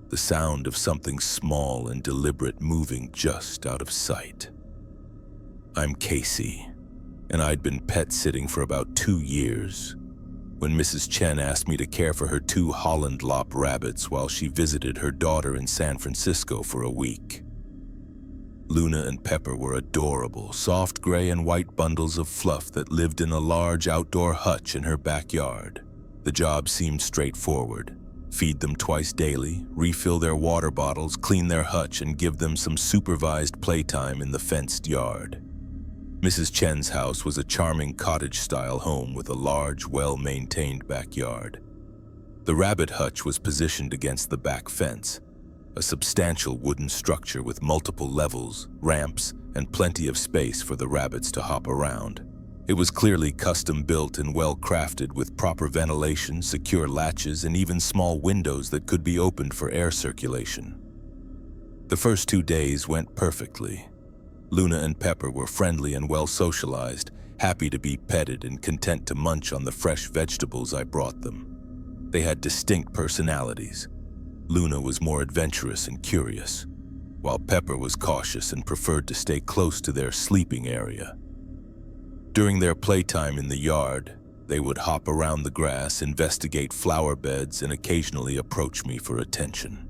The sound of something small and deliberate moving just out of sight. I'm Casey, and I'd been pet sitting for about 2 years when Mrs. Chen asked me to care for her 2 Holland Lop rabbits while she visited her daughter in San Francisco for a week. Luna and Pepper were adorable, soft gray and white bundles of fluff that lived in a large outdoor hutch in her backyard. The job seemed straightforward. Feed them twice daily, refill their water bottles, clean their hutch, and give them some supervised playtime in the fenced yard. Mrs. Chen's house was a charming cottage-style home with a large, well-maintained backyard. The rabbit hutch was positioned against the back fence, a substantial wooden structure with multiple levels, ramps, and plenty of space for the rabbits to hop around. It was clearly custom-built and well-crafted with proper ventilation, secure latches, and even small windows that could be opened for air circulation. The first 2 days went perfectly. Luna and Pepper were friendly and well-socialized, happy to be petted and content to munch on the fresh vegetables I brought them. They had distinct personalities. Luna was more adventurous and curious, while Pepper was cautious and preferred to stay close to their sleeping area. During their playtime in the yard, they would hop around the grass, investigate flower beds, and occasionally approach me for attention.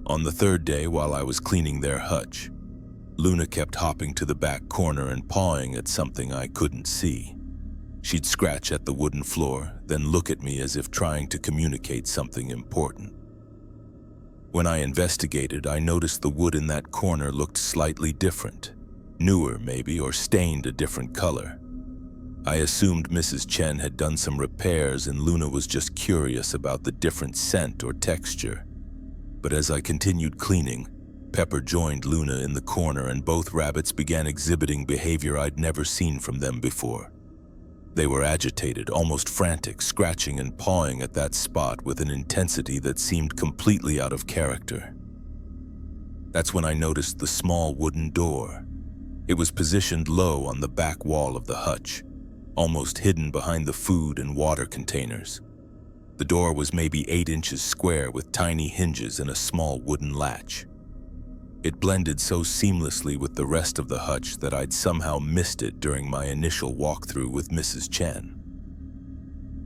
On the 3rd day, while I was cleaning their hutch, Luna kept hopping to the back corner and pawing at something I couldn't see. She'd scratch at the wooden floor, then look at me as if trying to communicate something important. When I investigated, I noticed the wood in that corner looked slightly different. Newer, maybe, or stained a different color. I assumed Mrs. Chen had done some repairs and Luna was just curious about the different scent or texture. But as I continued cleaning, Pepper joined Luna in the corner and both rabbits began exhibiting behavior I'd never seen from them before. They were agitated, almost frantic, scratching and pawing at that spot with an intensity that seemed completely out of character. That's when I noticed the small wooden door. It was positioned low on the back wall of the hutch, almost hidden behind the food and water containers. The door was maybe 8 inches square with tiny hinges and a small wooden latch. It blended so seamlessly with the rest of the hutch that I'd somehow missed it during my initial walkthrough with Mrs. Chen.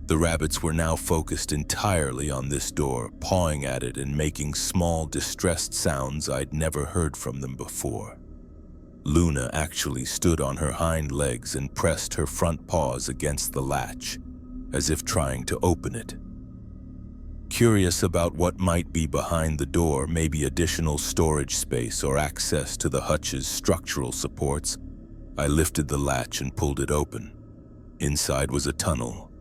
The rabbits were now focused entirely on this door, pawing at it and making small, distressed sounds I'd never heard from them before. Luna actually stood on her hind legs and pressed her front paws against the latch, as if trying to open it. Curious about what might be behind the door, maybe additional storage space or access to the hutch's structural supports, I lifted the latch and pulled it open. Inside was a tunnel.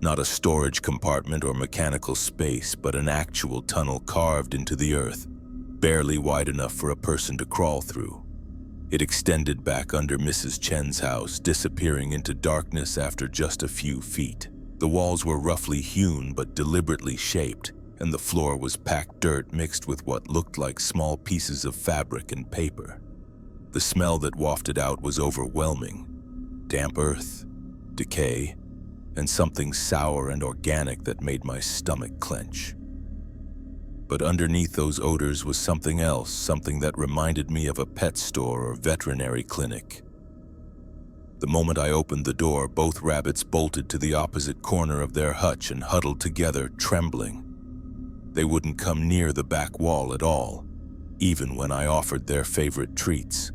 Not a storage compartment or mechanical space, but an actual tunnel carved into the earth, barely wide enough for a person to crawl through. It extended back under Mrs. Chen's house, disappearing into darkness after just a few feet. The walls were roughly hewn but deliberately shaped, and the floor was packed dirt mixed with what looked like small pieces of fabric and paper. The smell that wafted out was overwhelming. Damp earth, decay, and something sour and organic that made my stomach clench. But underneath those odors was something else, something that reminded me of a pet store or veterinary clinic. The moment I opened the door, both rabbits bolted to the opposite corner of their hutch and huddled together, trembling. They wouldn't come near the back wall at all, even when I offered their favorite treats.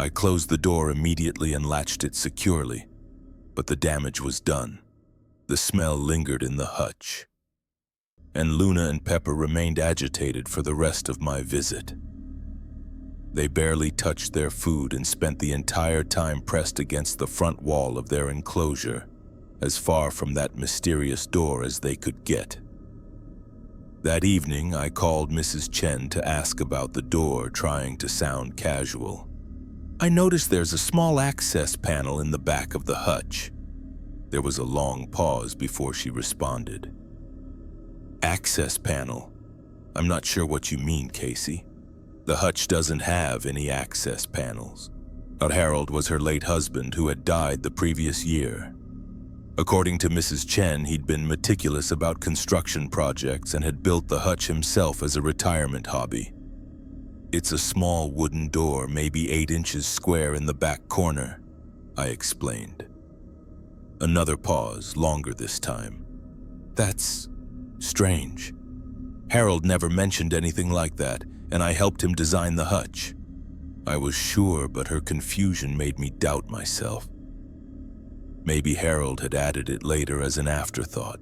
I closed the door immediately and latched it securely, but the damage was done. The smell lingered in the hutch. and Luna and Pepper remained agitated for the rest of my visit. They barely touched their food and spent the entire time pressed against the front wall of their enclosure, as far from that mysterious door as they could get. That evening, I called Mrs. Chen to ask about the door, trying to sound casual. "I noticed there's a small access panel in the back of the hutch." There was a long pause before she responded. "Access panel? I'm not sure what you mean, Casey. The hutch doesn't have any access panels. Harold was her late husband who had died the previous year. According to Mrs. Chen, he'd been meticulous about construction projects and had built the hutch himself as a retirement hobby. It's a small wooden door, maybe 8 inches square in the back corner," I explained. Another pause, longer this time. "That's strange. Harold never mentioned anything like that, and I helped him design the hutch." I was sure, but her confusion made me doubt myself. Maybe Harold had added it later as an afterthought.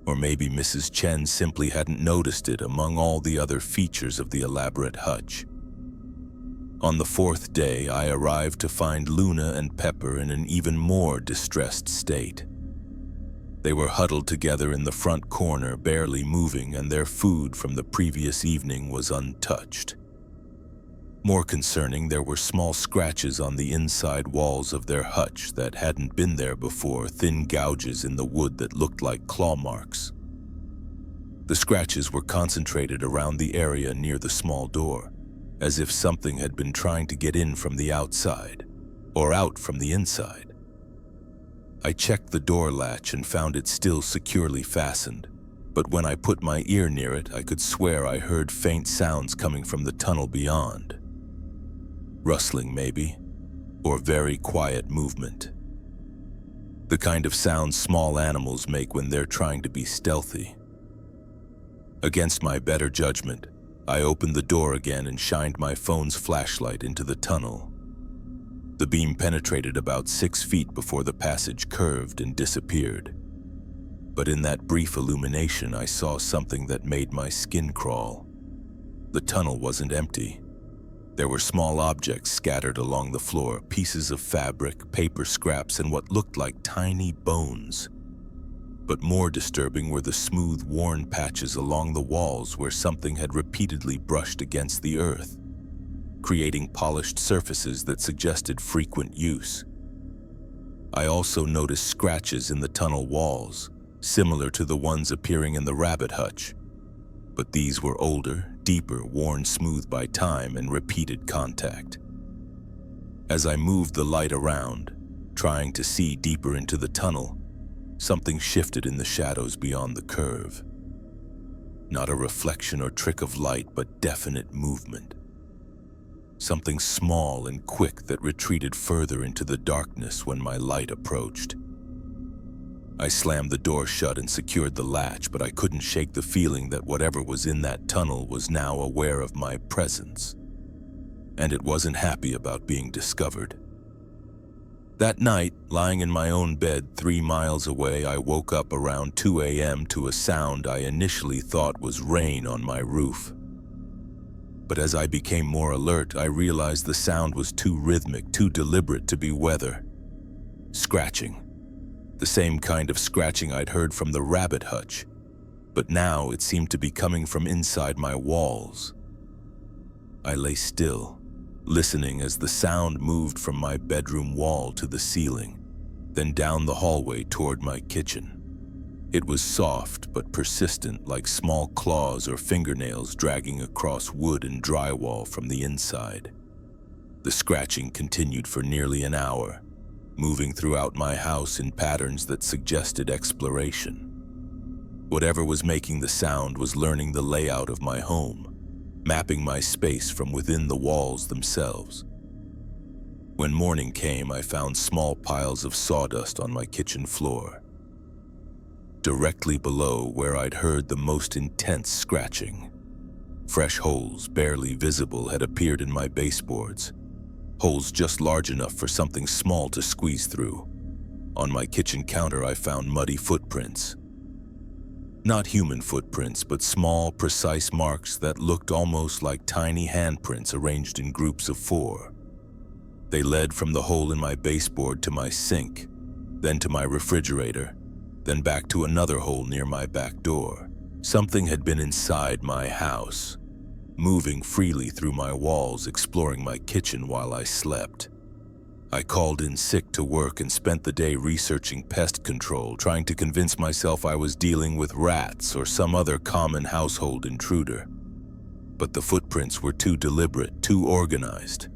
Or maybe Mrs. Chen simply hadn't noticed it among all the other features of the elaborate hutch. On the 4th day, I arrived to find Luna and Pepper in an even more distressed state. They were huddled together in the front corner, barely moving, and their food from the previous evening was untouched. More concerning, there were small scratches on the inside walls of their hutch that hadn't been there before, thin gouges in the wood that looked like claw marks. The scratches were concentrated around the area near the small door, as if something had been trying to get in from the outside, or out from the inside. I checked the door latch and found it still securely fastened, but when I put my ear near it, I could swear I heard faint sounds coming from the tunnel beyond. Rustling, maybe, or very quiet movement. The kind of sound small animals make when they're trying to be stealthy. Against my better judgment, I opened the door again and shined my phone's flashlight into the tunnel. The beam penetrated about 6 feet before the passage curved and disappeared. But in that brief illumination, I saw something that made my skin crawl. The tunnel wasn't empty. There were small objects scattered along the floor, pieces of fabric, paper scraps, and what looked like tiny bones. But more disturbing were the smooth, worn patches along the walls where something had repeatedly brushed against the earth, creating polished surfaces that suggested frequent use. I also noticed scratches in the tunnel walls, similar to the ones appearing in the rabbit hutch. But these were older, deeper, worn smooth by time and repeated contact. As I moved the light around, trying to see deeper into the tunnel, something shifted in the shadows beyond the curve. Not a reflection or trick of light, but definite movement. Something small and quick that retreated further into the darkness when my light approached. I slammed the door shut and secured the latch, but I couldn't shake the feeling that whatever was in that tunnel was now aware of my presence, and it wasn't happy about being discovered. That night, lying in my own bed 3 miles away, I woke up around 2 a.m. to a sound I initially thought was rain on my roof. But as I became more alert, I realized the sound was too rhythmic, too deliberate to be weather. Scratching. The same kind of scratching I'd heard from the rabbit hutch, but now it seemed to be coming from inside my walls. I lay still, listening as the sound moved from my bedroom wall to the ceiling, then down the hallway toward my kitchen. It was soft but persistent, like small claws or fingernails dragging across wood and drywall from the inside. The scratching continued for nearly an hour, moving throughout my house in patterns that suggested exploration. Whatever was making the sound was learning the layout of my home, mapping my space from within the walls themselves. When morning came, I found small piles of sawdust on my kitchen floor. Directly below where I'd heard the most intense scratching, fresh holes, barely visible, had appeared in my baseboards. Holes just large enough for something small to squeeze through. On my kitchen counter, I found muddy footprints. Not human footprints, but small, precise marks that looked almost like tiny handprints arranged in groups of 4. They led from the hole in my baseboard to my sink, then to my refrigerator, then back to another hole near my back door. Something had been inside my house, moving freely through my walls, exploring my kitchen while I slept. I called in sick to work and spent the day researching pest control, trying to convince myself I was dealing with rats or some other common household intruder. But the footprints were too deliberate, too organized.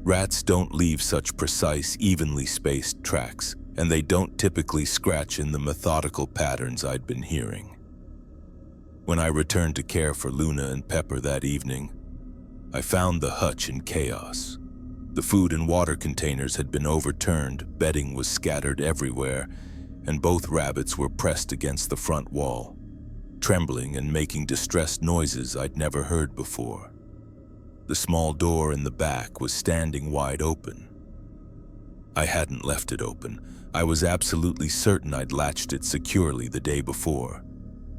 Rats don't leave such precise, evenly spaced tracks, and they don't typically scratch in the methodical patterns I'd been hearing. When I returned to care for Luna and Pepper that evening, I found the hutch in chaos. The food and water containers had been overturned, bedding was scattered everywhere, and both rabbits were pressed against the front wall, trembling and making distressed noises I'd never heard before. The small door in the back was standing wide open. I hadn't left it open. I was absolutely certain I'd latched it securely the day before.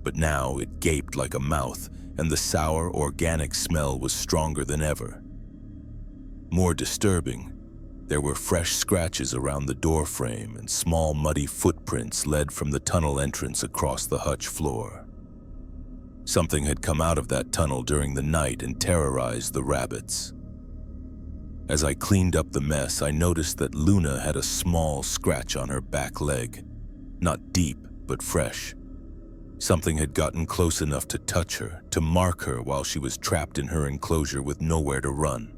But now it gaped like a mouth, and the sour, organic smell was stronger than ever. More disturbing, there were fresh scratches around the door frame, and small muddy footprints led from the tunnel entrance across the hutch floor. Something had come out of that tunnel during the night and terrorized the rabbits. As I cleaned up the mess, I noticed that Luna had a small scratch on her back leg. Not deep, but fresh. Something had gotten close enough to touch her, to mark her while she was trapped in her enclosure with nowhere to run.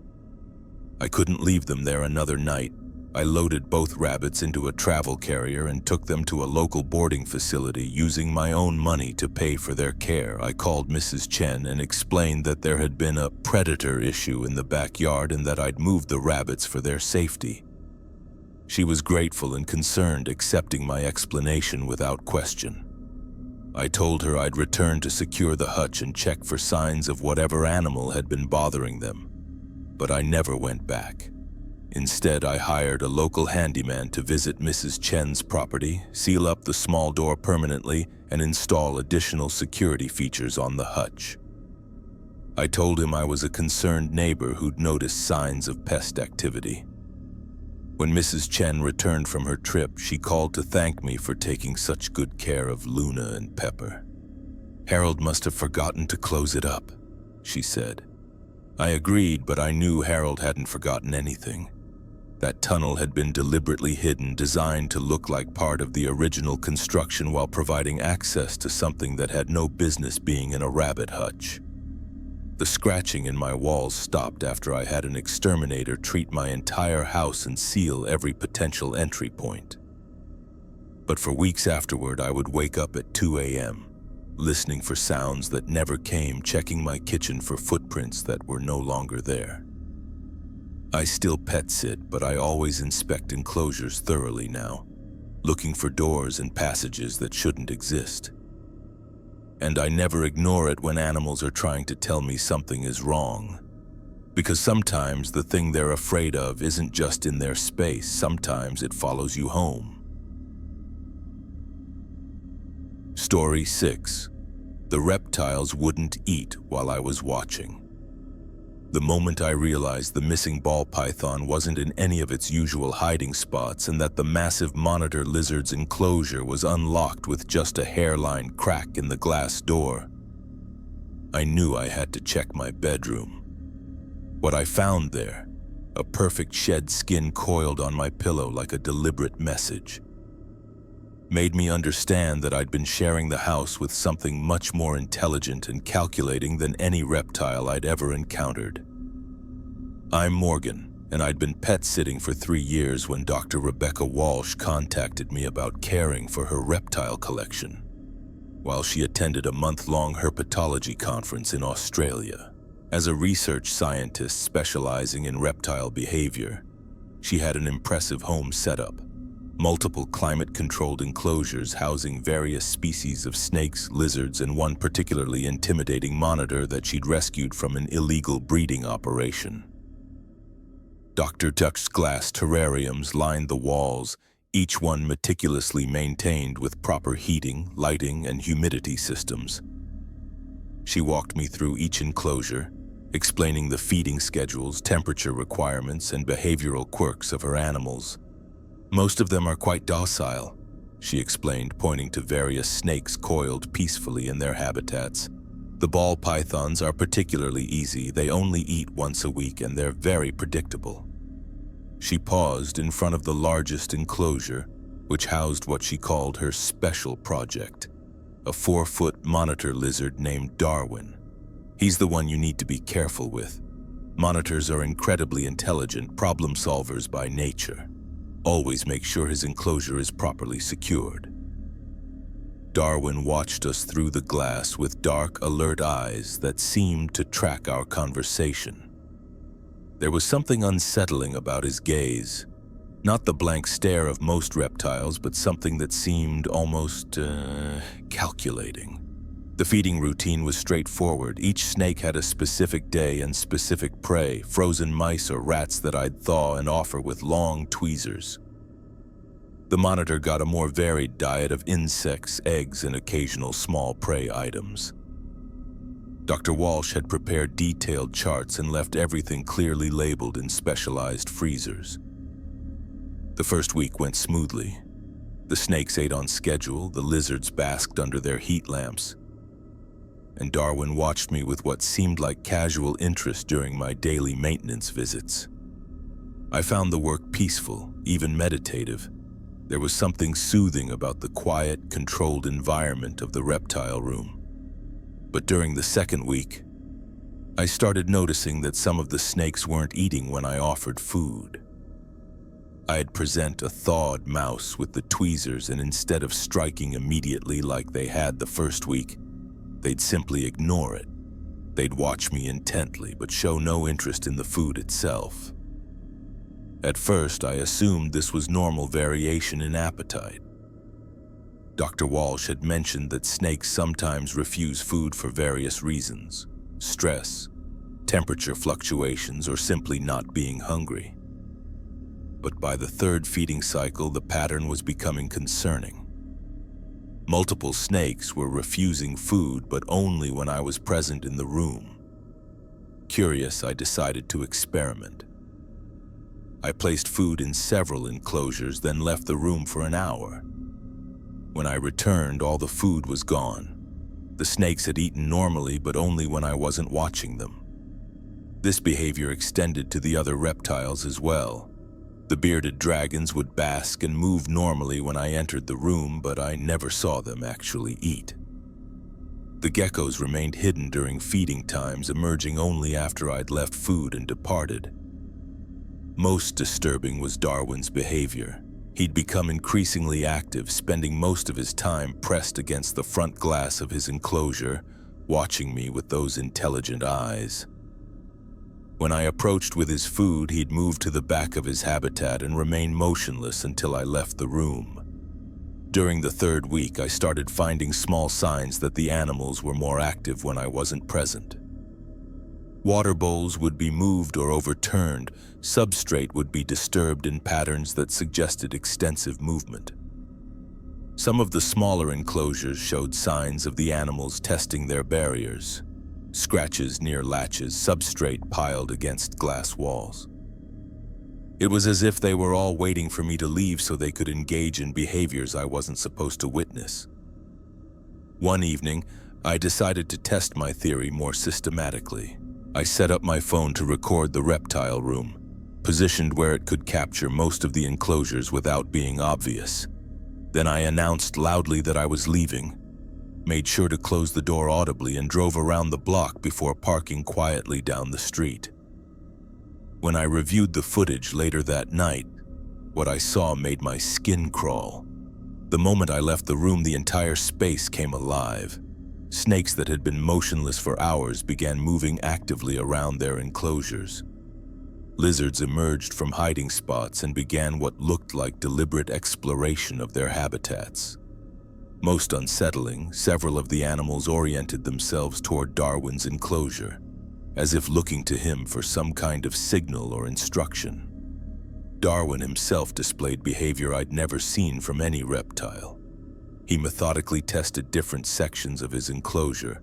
I couldn't leave them there another night. I loaded both rabbits into a travel carrier and took them to a local boarding facility, using my own money to pay for their care. I called Mrs. Chen and explained that there had been a predator issue in the backyard and that I'd moved the rabbits for their safety. She was grateful and concerned, accepting my explanation without question. I told her I'd return to secure the hutch and check for signs of whatever animal had been bothering them. But I never went back. Instead, I hired a local handyman to visit Mrs. Chen's property, seal up the small door permanently, and install additional security features on the hutch. I told him I was a concerned neighbor who'd noticed signs of pest activity. When Mrs. Chen returned from her trip, she called to thank me for taking such good care of Luna and Pepper. "Harold must have forgotten to close it up," she said. I agreed, but I knew Harold hadn't forgotten anything. That tunnel had been deliberately hidden, designed to look like part of the original construction while providing access to something that had no business being in a rabbit hutch. The scratching in my walls stopped after I had an exterminator treat my entire house and seal every potential entry point. But for weeks afterward, I would wake up at 2 a.m., listening for sounds that never came, checking my kitchen for footprints that were no longer there. I still pet sit, but I always inspect enclosures thoroughly now, looking for doors and passages that shouldn't exist. And I never ignore it when animals are trying to tell me something is wrong. Because sometimes the thing they're afraid of isn't just in their space, sometimes it follows you home. Story 6. The reptiles wouldn't eat while I was watching. The moment I realized the missing ball python wasn't in any of its usual hiding spots and that the massive monitor lizard's enclosure was unlocked with just a hairline crack in the glass door, I knew I had to check my bedroom. What I found there, a perfect shed skin coiled on my pillow like a deliberate message, made me understand that I'd been sharing the house with something much more intelligent and calculating than any reptile I'd ever encountered. I'm Morgan, and I'd been pet sitting for 3 years when Dr. Rebecca Walsh contacted me about caring for her reptile collection, while she attended a month-long herpetology conference in Australia. As a research scientist specializing in reptile behavior, she had an impressive home setup. Multiple climate-controlled enclosures housing various species of snakes, lizards, and one particularly intimidating monitor that she'd rescued from an illegal breeding operation. Dr. Duck's glass terrariums lined the walls, each one meticulously maintained with proper heating, lighting, and humidity systems. She walked me through each enclosure, explaining the feeding schedules, temperature requirements, and behavioral quirks of her animals. "Most of them are quite docile," she explained, pointing to various snakes coiled peacefully in their habitats. "The ball pythons are particularly easy. They only eat once a week and they're very predictable." She paused in front of the largest enclosure, which housed what she called her special project, a 4-foot monitor lizard named Darwin. "He's the one you need to be careful with. Monitors are incredibly intelligent problem solvers by nature. Always make sure his enclosure is properly secured." Darwin watched us through the glass with dark, alert eyes that seemed to track our conversation. There was something unsettling about his gaze. Not the blank stare of most reptiles, but something that seemed almost, calculating. The feeding routine was straightforward. Each snake had a specific day and specific prey, frozen mice or rats that I'd thaw and offer with long tweezers. The monitor got a more varied diet of insects, eggs, and occasional small prey items. Dr. Walsh had prepared detailed charts and left everything clearly labeled in specialized freezers. The first week went smoothly. The snakes ate on schedule, the lizards basked under their heat lamps, and Darwin watched me with what seemed like casual interest during my daily maintenance visits. I found the work peaceful, even meditative. There was something soothing about the quiet, controlled environment of the reptile room. But during the second week, I started noticing that some of the snakes weren't eating when I offered food. I'd present a thawed mouse with the tweezers, and instead of striking immediately like they had the first week, they'd simply ignore it. They'd watch me intently, but show no interest in the food itself. At first, I assumed this was normal variation in appetite. Dr. Walsh had mentioned that snakes sometimes refuse food for various reasons: stress, temperature fluctuations, or simply not being hungry. But by the third feeding cycle, the pattern was becoming concerning. Multiple snakes were refusing food, but only when I was present in the room. Curious, I decided to experiment. I placed food in several enclosures, then left the room for an hour. When I returned, all the food was gone. The snakes had eaten normally, but only when I wasn't watching them. This behavior extended to the other reptiles as well. The bearded dragons would bask and move normally when I entered the room, but I never saw them actually eat. The geckos remained hidden during feeding times, emerging only after I'd left food and departed. Most disturbing was Darwin's behavior. He'd become increasingly active, spending most of his time pressed against the front glass of his enclosure, watching me with those intelligent eyes. When I approached with his food, he'd move to the back of his habitat and remain motionless until I left the room. During the third week, I started finding small signs that the animals were more active when I wasn't present. Water bowls would be moved or overturned, substrate would be disturbed in patterns that suggested extensive movement. Some of the smaller enclosures showed signs of the animals testing their barriers. Scratches near latches, substrate piled against glass walls. It was as if they were all waiting for me to leave so they could engage in behaviors I wasn't supposed to witness. One evening, I decided to test my theory more systematically. I set up my phone to record the reptile room, positioned where it could capture most of the enclosures without being obvious. Then I announced loudly that I was leaving, made sure to close the door audibly, and drove around the block before parking quietly down the street. When I reviewed the footage later that night, what I saw made my skin crawl. The moment I left the room, the entire space came alive. Snakes that had been motionless for hours began moving actively around their enclosures. Lizards emerged from hiding spots and began what looked like deliberate exploration of their habitats. Most unsettling, several of the animals oriented themselves toward Darwin's enclosure, as if looking to him for some kind of signal or instruction. Darwin himself displayed behavior I'd never seen from any reptile. He methodically tested different sections of his enclosure,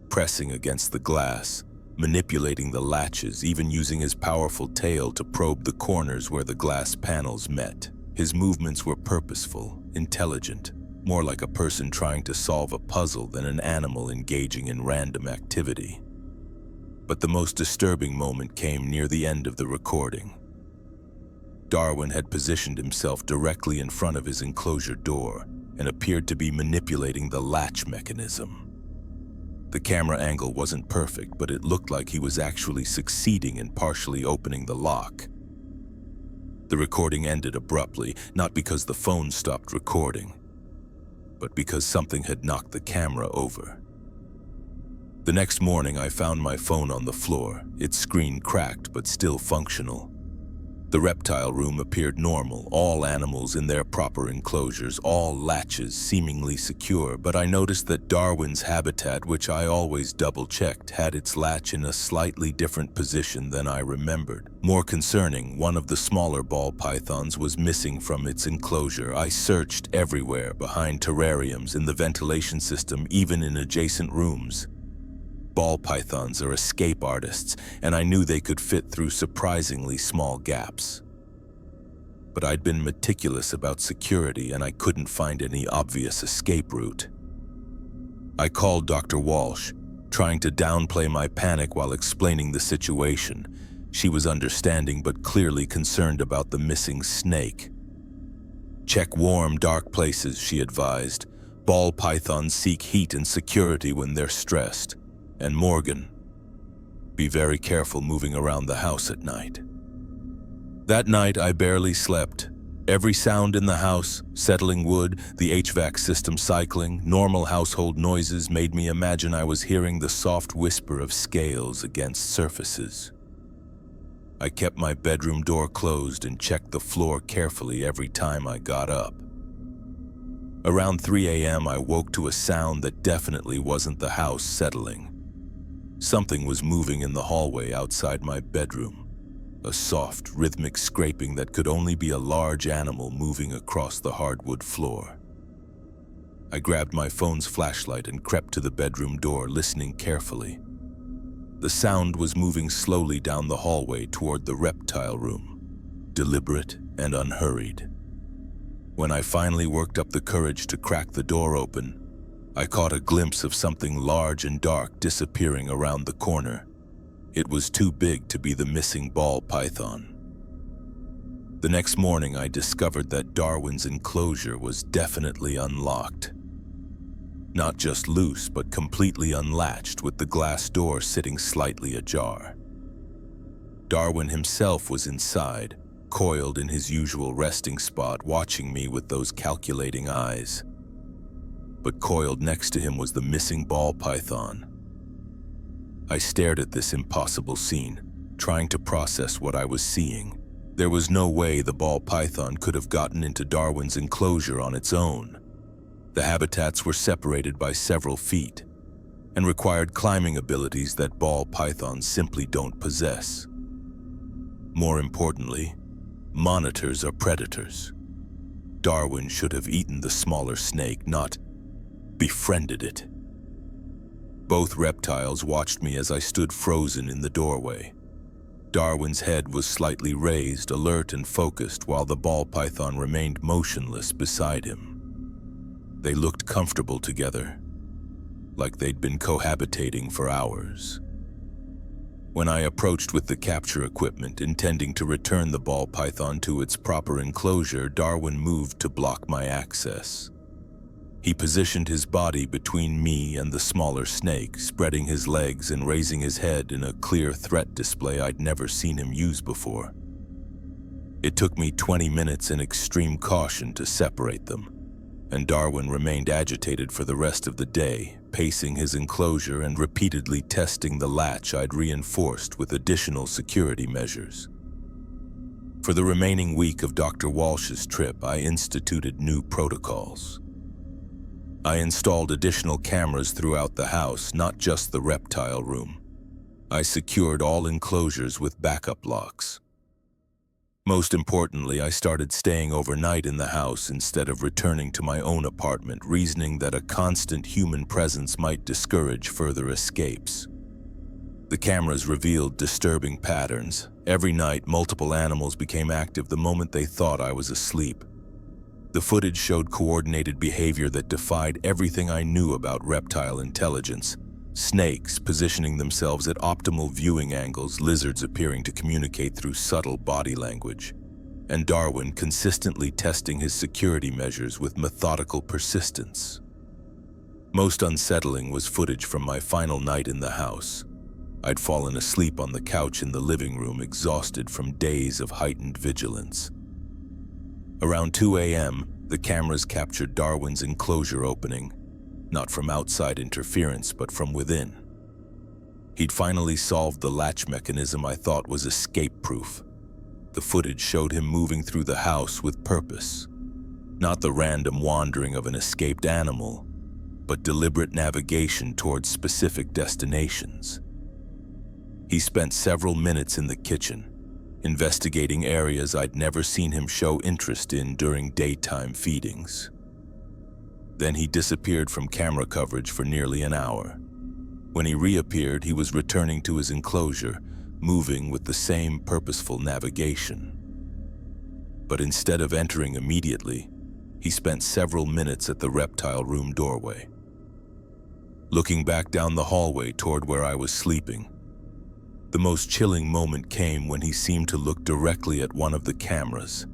pressing against the glass, manipulating the latches, even using his powerful tail to probe the corners where the glass panels met. His movements were purposeful, intelligent, more like a person trying to solve a puzzle than an animal engaging in random activity. But the most disturbing moment came near the end of the recording. Darwin had positioned himself directly in front of his enclosure door and appeared to be manipulating the latch mechanism. The camera angle wasn't perfect, but it looked like he was actually succeeding in partially opening the lock. The recording ended abruptly, not because the phone stopped recording, but because something had knocked the camera over. The next morning, I found my phone on the floor, its screen cracked but still functional. The reptile room appeared normal, all animals in their proper enclosures, all latches seemingly secure, but I noticed that Darwin's habitat, which I always double-checked, had its latch in a slightly different position than I remembered. More concerning, one of the smaller ball pythons was missing from its enclosure. I searched everywhere, behind terrariums, in the ventilation system, even in adjacent rooms. Ball pythons are escape artists, and I knew they could fit through surprisingly small gaps. But I'd been meticulous about security, and I couldn't find any obvious escape route. I called Dr. Walsh, trying to downplay my panic while explaining the situation. She was understanding but clearly concerned about the missing snake. "Check warm, dark places," she advised. "Ball pythons seek heat and security when they're stressed. And Morgan, be very careful moving around the house at night." That night, I barely slept. Every sound in the house, settling wood, the HVAC system cycling, normal household noises made me imagine I was hearing the soft whisper of scales against surfaces. I kept my bedroom door closed and checked the floor carefully every time I got up. Around 3 a.m., I woke to a sound that definitely wasn't the house settling. Something was moving in the hallway outside my bedroom, a soft, rhythmic scraping that could only be a large animal moving across the hardwood floor. I grabbed my phone's flashlight and crept to the bedroom door, listening carefully. The sound was moving slowly down the hallway toward the reptile room, deliberate and unhurried. When I finally worked up the courage to crack the door open, I caught a glimpse of something large and dark disappearing around the corner. It was too big to be the missing ball python. The next morning, I discovered that Darwin's enclosure was definitely unlocked. Not just loose, but completely unlatched, with the glass door sitting slightly ajar. Darwin himself was inside, coiled in his usual resting spot, watching me with those calculating eyes. But coiled next to him was the missing ball python. I stared at this impossible scene, trying to process what I was seeing. There was no way the ball python could have gotten into Darwin's enclosure on its own. The habitats were separated by several feet and required climbing abilities that ball pythons simply don't possess. More importantly, monitors are predators. Darwin should have eaten the smaller snake, not befriended it. Both reptiles watched me as I stood frozen in the doorway. Darwin's head was slightly raised, alert and focused, while the ball python remained motionless beside him. They looked comfortable together, like they'd been cohabitating for hours. When I approached with the capture equipment, intending to return the ball python to its proper enclosure, Darwin moved to block my access. He positioned his body between me and the smaller snake, spreading his legs and raising his head in a clear threat display I'd never seen him use before. It took me 20 minutes and extreme caution to separate them, and Darwin remained agitated for the rest of the day, pacing his enclosure and repeatedly testing the latch I'd reinforced with additional security measures. For the remaining week of Dr. Walsh's trip, I instituted new protocols. I installed additional cameras throughout the house, not just the reptile room. I secured all enclosures with backup locks. Most importantly, I started staying overnight in the house instead of returning to my own apartment, reasoning that a constant human presence might discourage further escapes. The cameras revealed disturbing patterns. Every night, multiple animals became active the moment they thought I was asleep. The footage showed coordinated behavior that defied everything I knew about reptile intelligence. Snakes positioning themselves at optimal viewing angles, lizards appearing to communicate through subtle body language, and Darwin consistently testing his security measures with methodical persistence. Most unsettling was footage from my final night in the house. I'd fallen asleep on the couch in the living room, exhausted from days of heightened vigilance. Around 2 a.m., the cameras captured Darwin's enclosure opening, not from outside interference, but from within. He'd finally solved the latch mechanism I thought was escape-proof. The footage showed him moving through the house with purpose, not the random wandering of an escaped animal, but deliberate navigation towards specific destinations. He spent several minutes in the kitchen, investigating areas I'd never seen him show interest in during daytime feedings. Then he disappeared from camera coverage for nearly an hour. When he reappeared, he was returning to his enclosure, moving with the same purposeful navigation. But instead of entering immediately, he spent several minutes at the reptile room doorway. Looking back down the hallway toward where I was sleeping, the most chilling moment came when he seemed to look directly at one of the cameras,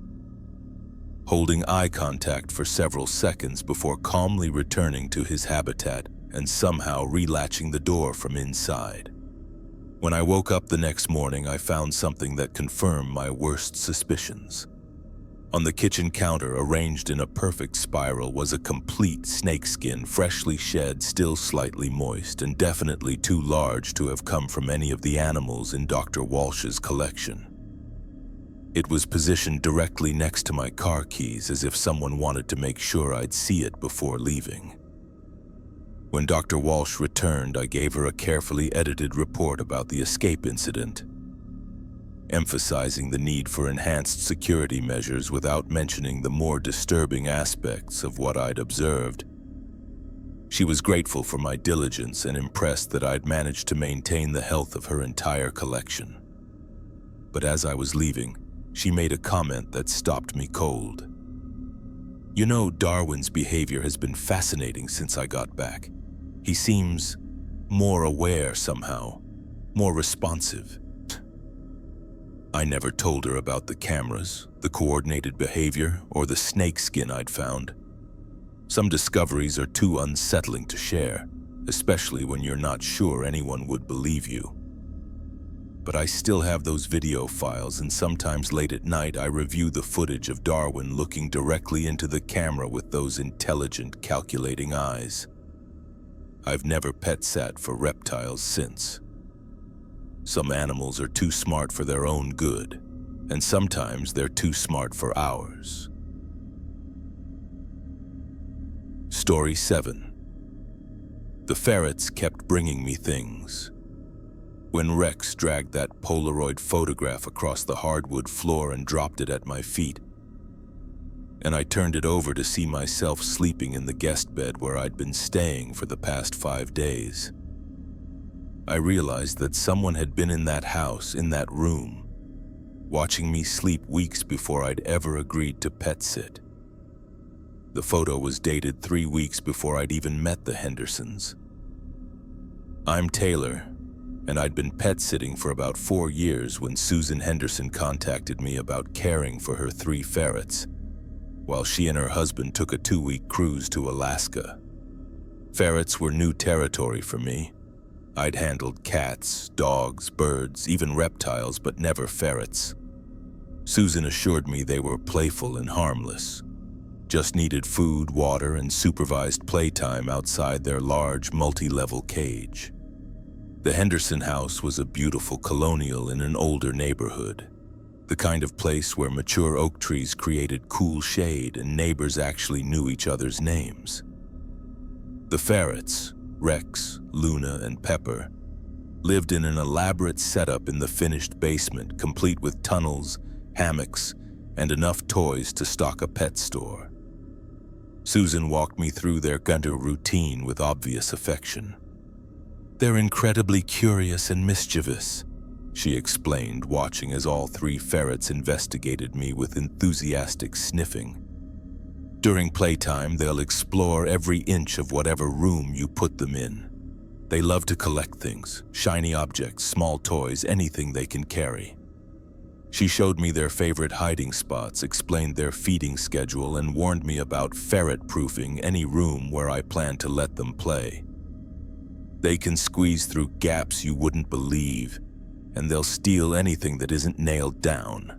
holding eye contact for several seconds before calmly returning to his habitat and somehow relatching the door from inside. When I woke up the next morning, I found something that confirmed my worst suspicions. On the kitchen counter, arranged in a perfect spiral, was a complete snakeskin, freshly shed, still slightly moist, and definitely too large to have come from any of the animals in Dr. Walsh's collection. It was positioned directly next to my car keys, as if someone wanted to make sure I'd see it before leaving. When Dr. Walsh returned, I gave her a carefully edited report about the escape incident, emphasizing the need for enhanced security measures without mentioning the more disturbing aspects of what I'd observed. She was grateful for my diligence and impressed that I'd managed to maintain the health of her entire collection. But as I was leaving, she made a comment that stopped me cold. "You know, Darwin's behavior has been fascinating since I got back. He seems more aware somehow, more responsive." I never told her about the cameras, the coordinated behavior, or the snakeskin I'd found. Some discoveries are too unsettling to share, especially when you're not sure anyone would believe you. But I still have those video files, and sometimes late at night I review the footage of Darwin looking directly into the camera with those intelligent, calculating eyes. I've never pet-sat for reptiles since. Some animals are too smart for their own good, and sometimes they're too smart for ours. Story 7. The ferrets kept bringing me things. When Rex dragged that Polaroid photograph across the hardwood floor and dropped it at my feet, and I turned it over to see myself sleeping in the guest bed where I'd been staying for the past 5 days, I realized that someone had been in that house, in that room, watching me sleep weeks before I'd ever agreed to pet sit. The photo was dated 3 weeks before I'd even met the Hendersons. I'm Taylor, and I'd been pet sitting for about 4 years when Susan Henderson contacted me about caring for her 3 ferrets, while she and her husband took a 2-week cruise to Alaska. Ferrets were new territory for me. I'd handled cats, dogs, birds, even reptiles, but never ferrets. Susan assured me they were playful and harmless, just needed food, water, and supervised playtime outside their large, multi-level cage. The Henderson house was a beautiful colonial in an older neighborhood, the kind of place where mature oak trees created cool shade and neighbors actually knew each other's names. The ferrets, Rex, Luna, and Pepper, lived in an elaborate setup in the finished basement, complete with tunnels, hammocks, and enough toys to stock a pet store. Susan walked me through their Gunter routine with obvious affection. "They're incredibly curious and mischievous," she explained, watching as all 3 ferrets investigated me with enthusiastic sniffing. "During playtime, they'll explore every inch of whatever room you put them in. They love to collect things, shiny objects, small toys, anything they can carry." She showed me their favorite hiding spots, explained their feeding schedule, and warned me about ferret-proofing any room where I plan to let them play. "They can squeeze through gaps you wouldn't believe, and they'll steal anything that isn't nailed down."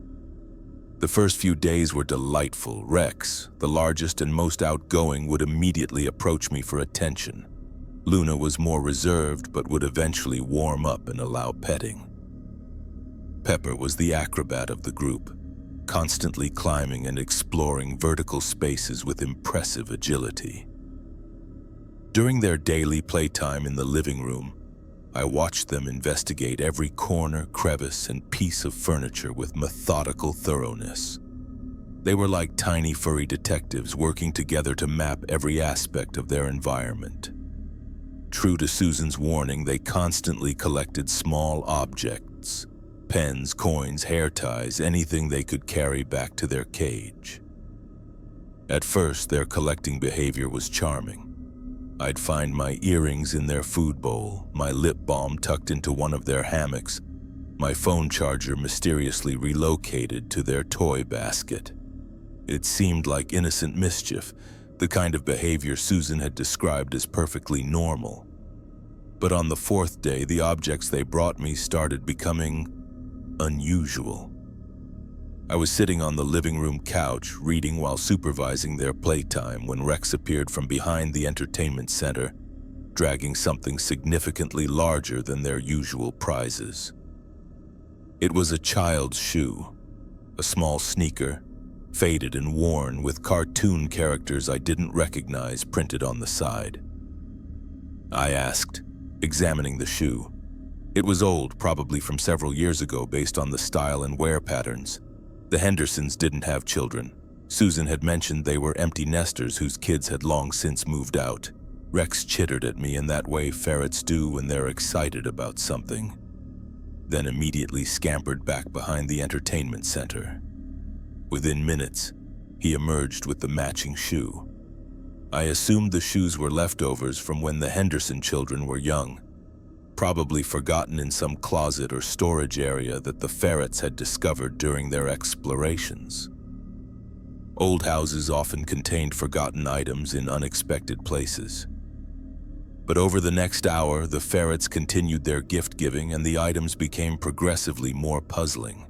The first few days were delightful. Rex, the largest and most outgoing, would immediately approach me for attention. Luna was more reserved but would eventually warm up and allow petting. Pepper was the acrobat of the group, constantly climbing and exploring vertical spaces with impressive agility. During their daily playtime in the living room, I watched them investigate every corner, crevice, and piece of furniture with methodical thoroughness. They were like tiny furry detectives working together to map every aspect of their environment. True to Susan's warning, they constantly collected small objects, pens, coins, hair ties, anything they could carry back to their cage. At first, their collecting behavior was charming. I'd find my earrings in their food bowl, my lip balm tucked into one of their hammocks, my phone charger mysteriously relocated to their toy basket. It seemed like innocent mischief, the kind of behavior Susan had described as perfectly normal. But on the 4th day, the objects they brought me started becoming unusual. I was sitting on the living room couch, reading while supervising their playtime, when Rex appeared from behind the entertainment center, dragging something significantly larger than their usual prizes. It was a child's shoe, a small sneaker, faded and worn, with cartoon characters I didn't recognize printed on the side. I asked, examining the shoe. It was old, probably from several years ago based on the style and wear patterns. The Hendersons didn't have children. Susan had mentioned they were empty nesters whose kids had long since moved out. Rex chittered at me in that way ferrets do when they're excited about something, then immediately scampered back behind the entertainment center. Within minutes, he emerged with the matching shoe. I assumed the shoes were leftovers from when the Henderson children were young, probably forgotten in some closet or storage area that the ferrets had discovered during their explorations. Old houses often contained forgotten items in unexpected places. But over the next hour, the ferrets continued their gift-giving and the items became progressively more puzzling.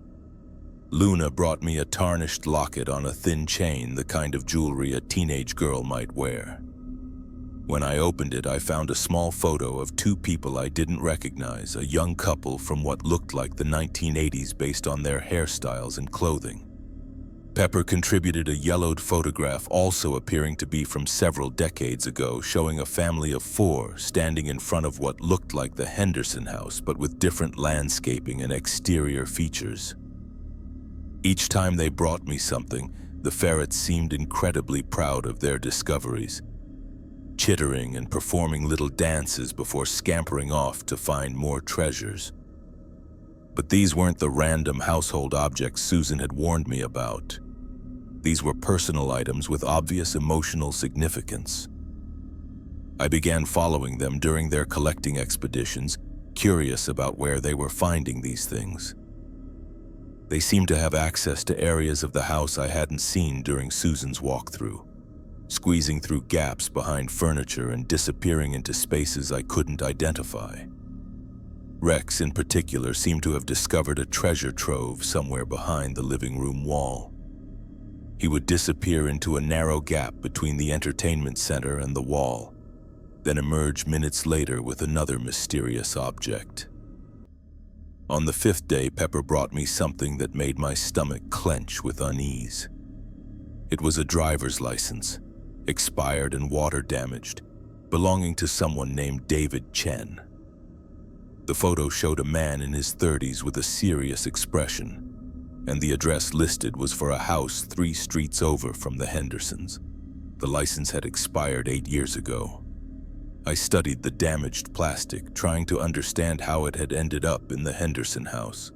Luna brought me a tarnished locket on a thin chain, the kind of jewelry a teenage girl might wear. When I opened it, I found a small photo of 2 people I didn't recognize, a young couple from what looked like the 1980s based on their hairstyles and clothing. Pepper contributed a yellowed photograph also appearing to be from several decades ago, showing a family of 4 standing in front of what looked like the Henderson house, but with different landscaping and exterior features. Each time they brought me something, the ferrets seemed incredibly proud of their discoveries, chittering and performing little dances before scampering off to find more treasures. But these weren't the random household objects Susan had warned me about. These were personal items with obvious emotional significance. I began following them during their collecting expeditions, curious about where they were finding these things. They seemed to have access to areas of the house I hadn't seen during Susan's walkthrough, squeezing through gaps behind furniture and disappearing into spaces I couldn't identify. Rex, in particular, seemed to have discovered a treasure trove somewhere behind the living room wall. He would disappear into a narrow gap between the entertainment center and the wall, then emerge minutes later with another mysterious object. On the 5th day, Pepper brought me something that made my stomach clench with unease. It was a driver's license, expired and water-damaged, belonging to someone named David Chen. The photo showed a man in his 30s with a serious expression. and the address listed was for a house 3 streets over from the Hendersons. The license had expired 8 years ago. I studied the damaged plastic, trying to understand how it had ended up in the Henderson house.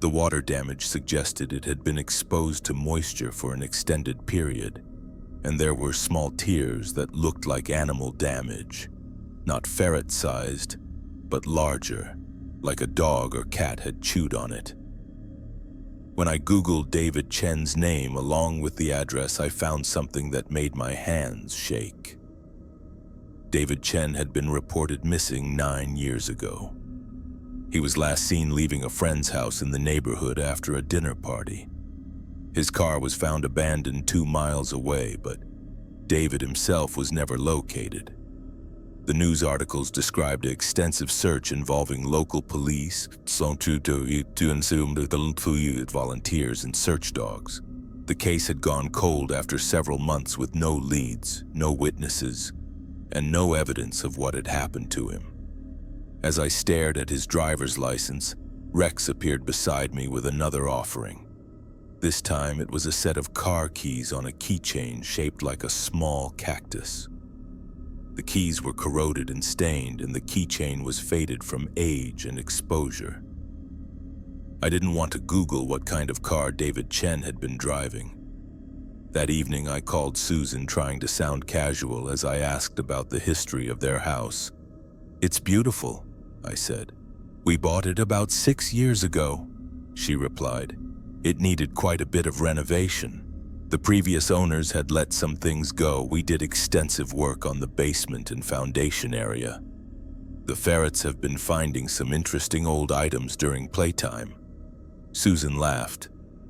The water damage suggested it had been exposed to moisture for an extended period, and there were small tears that looked like animal damage, not ferret-sized, but larger, like a dog or cat had chewed on it. When I Googled David Chen's name along with the address, I found something that made my hands shake. David Chen had been reported missing 9 years ago. He was last seen leaving a friend's house in the neighborhood after a dinner party. His car was found abandoned 2 miles away, but David himself was never located. The news articles described an extensive search involving local police, volunteers, and search dogs. The case had gone cold after several months with no leads, no witnesses, and no evidence of what had happened to him. As I stared at his driver's license, Rex appeared beside me with another offering. This time it was a set of car keys on a keychain shaped like a small cactus. The keys were corroded and stained, and the keychain was faded from age and exposure. I didn't want to Google what kind of car David Chen had been driving. That evening I called Susan, trying to sound casual as I asked about the history of their house. "It's beautiful," I said. "We bought it about 6 years ago," she replied. "It needed quite a bit of renovation. The previous owners had let some things go. We did extensive work on the basement and foundation area. The ferrets have been finding some interesting old items during playtime." Susan laughed.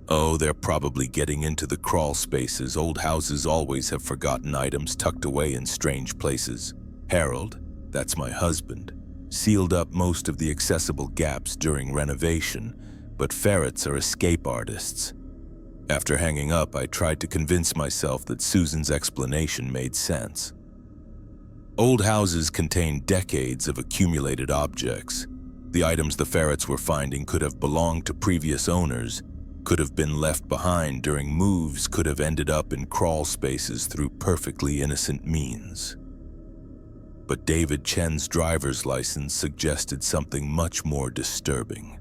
"Oh, they're probably getting into the crawl spaces. Old houses always have forgotten items tucked away in strange places. Harold, that's my husband, sealed up most of the accessible gaps during renovation, but ferrets are escape artists." After hanging up, I tried to convince myself that Susan's explanation made sense. Old houses contain decades of accumulated objects. The items the ferrets were finding could have belonged to previous owners, could have been left behind during moves, could have ended up in crawl spaces through perfectly innocent means. But David Chen's driver's license suggested something much more disturbing.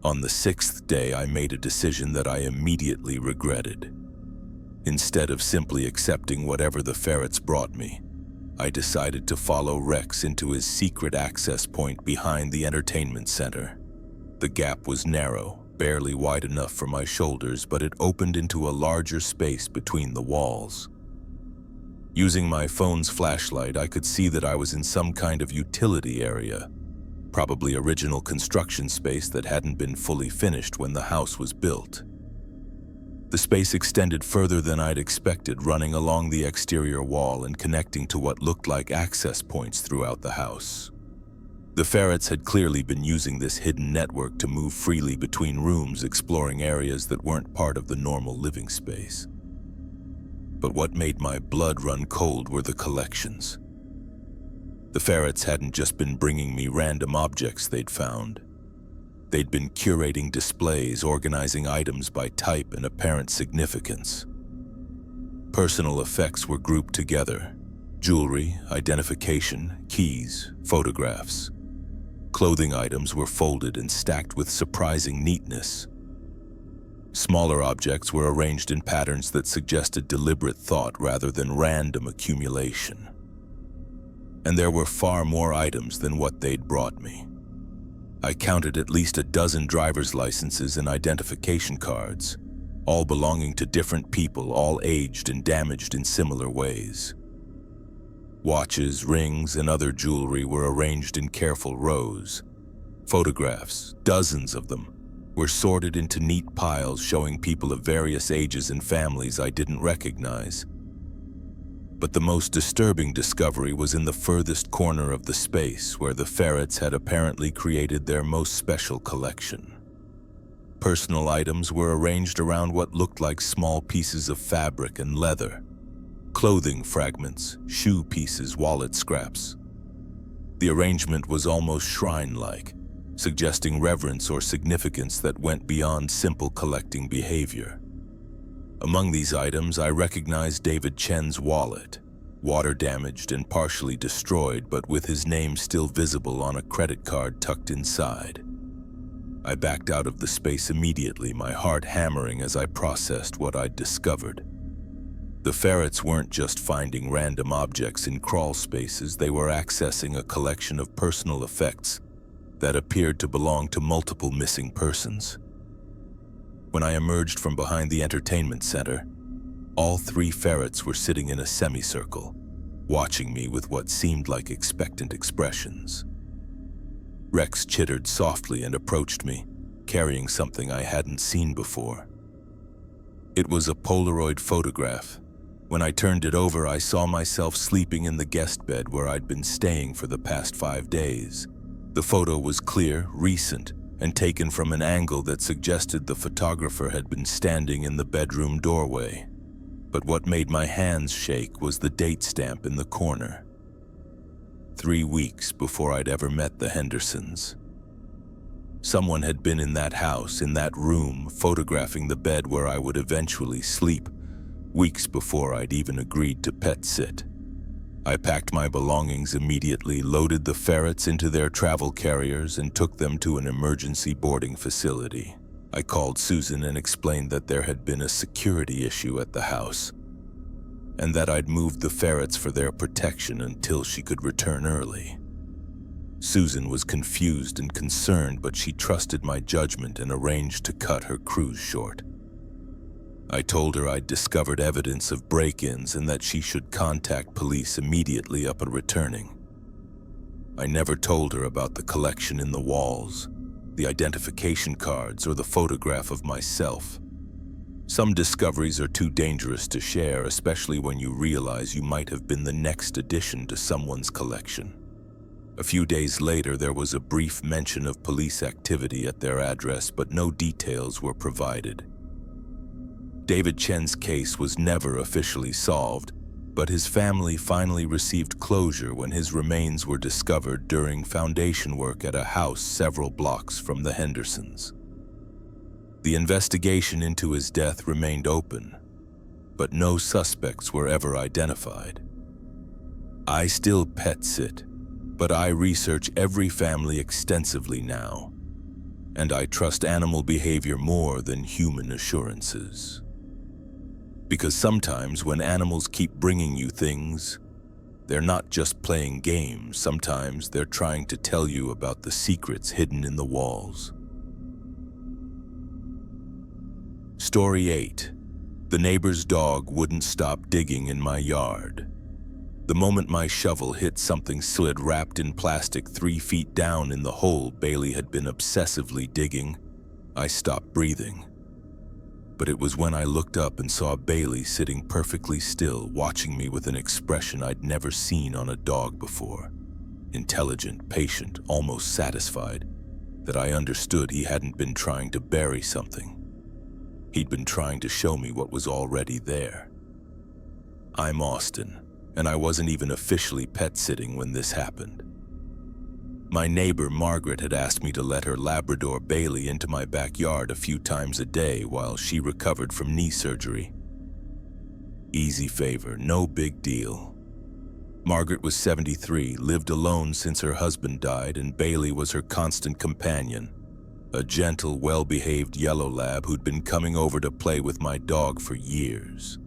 On the 6th day, I made a decision that I immediately regretted. Instead of simply accepting whatever the ferrets brought me, I decided to follow Rex into his secret access point behind the entertainment center. The gap was narrow, barely wide enough for my shoulders, but it opened into a larger space between the walls. Using my phone's flashlight, I could see that I was in some kind of utility area, probably original construction space that hadn't been fully finished when the house was built. The space extended further than I'd expected, running along the exterior wall and connecting to what looked like access points throughout the house. The ferrets had clearly been using this hidden network to move freely between rooms, exploring areas that weren't part of the normal living space. But what made my blood run cold were the collections. The ferrets hadn't just been bringing me random objects they'd found. They'd been curating displays, organizing items by type and apparent significance. Personal effects were grouped together: jewelry, identification, keys, photographs. Clothing items were folded and stacked with surprising neatness. Smaller objects were arranged in patterns that suggested deliberate thought rather than random accumulation. And there were far more items than what they'd brought me. I counted at least a dozen driver's licenses and identification cards, all belonging to different people, all aged and damaged in similar ways. Watches, rings, and other jewelry were arranged in careful rows. Photographs, dozens of them, were sorted into neat piles showing people of various ages and families I didn't recognize. But the most disturbing discovery was in the furthest corner of the space, where the ferrets had apparently created their most special collection. Personal items were arranged around what looked like small pieces of fabric and leather, clothing fragments, shoe pieces, wallet scraps. The arrangement was almost shrine-like, suggesting reverence or significance that went beyond simple collecting behavior. Among these items, I recognized David Chen's wallet, water-damaged and partially destroyed, but with his name still visible on a credit card tucked inside. I backed out of the space immediately, my heart hammering as I processed what I'd discovered. The ferrets weren't just finding random objects in crawl spaces, they were accessing a collection of personal effects that appeared to belong to multiple missing persons. When I emerged from behind the entertainment center, all 3 ferrets were sitting in a semicircle, watching me with what seemed like expectant expressions. Rex chittered softly and approached me, carrying something I hadn't seen before. It was a Polaroid photograph. When I turned it over, I saw myself sleeping in the guest bed where I'd been staying for the past 5 days. The photo was clear, recent, and taken from an angle that suggested the photographer had been standing in the bedroom doorway. But what made my hands shake was the date stamp in the corner. 3 weeks before I'd ever met the Hendersons. Someone had been in that house, in that room, photographing the bed where I would eventually sleep, weeks before I'd even agreed to pet sit. I packed my belongings immediately, loaded the ferrets into their travel carriers, and took them to an emergency boarding facility. I called Susan and explained that there had been a security issue at the house, and that I'd moved the ferrets for their protection until she could return early. Susan was confused and concerned, but she trusted my judgment and arranged to cut her cruise short. I told her I'd discovered evidence of break-ins and that she should contact police immediately upon returning. I never told her about the collection in the walls, the identification cards, or the photograph of myself. Some discoveries are too dangerous to share, especially when you realize you might have been the next addition to someone's collection. A few days later, there was a brief mention of police activity at their address, but no details were provided. David Chen's case was never officially solved, but his family finally received closure when his remains were discovered during foundation work at a house several blocks from the Hendersons. The investigation into his death remained open, but no suspects were ever identified. I still pet sit, but I research every family extensively now, and I trust animal behavior more than human assurances. Because sometimes when animals keep bringing you things, they're not just playing games. Sometimes they're trying to tell you about the secrets hidden in the walls. Story 8. The neighbor's dog wouldn't stop digging in my yard. The moment my shovel hit something solid wrapped in plastic 3 feet down in the hole Bailey had been obsessively digging, I stopped breathing. But it was when I looked up and saw Bailey sitting perfectly still, watching me with an expression I'd never seen on a dog before. Intelligent, patient, almost satisfied, that I understood he hadn't been trying to bury something. He'd been trying to show me what was already there. I'm Austin, and I wasn't even officially pet-sitting when this happened. My neighbor Margaret had asked me to let her Labrador Bailey into my backyard a few times a day while she recovered from knee surgery. Easy favor, no big deal. Margaret was 73, lived alone since her husband died, and Bailey was her constant companion, a gentle, well-behaved yellow lab who'd been coming over to play with my dog for years.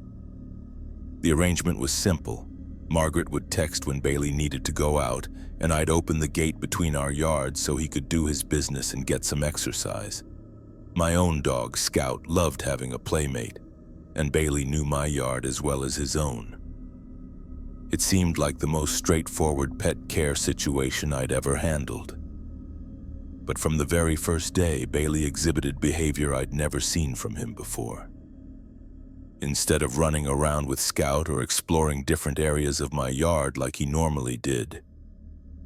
The arrangement was simple. Margaret would text when Bailey needed to go out, and I'd open the gate between our yards so he could do his business and get some exercise. My own dog, Scout, loved having a playmate, and Bailey knew my yard as well as his own. It seemed like the most straightforward pet care situation I'd ever handled. But from the very first day, Bailey exhibited behavior I'd never seen from him before. Instead of running around with Scout or exploring different areas of my yard like he normally did,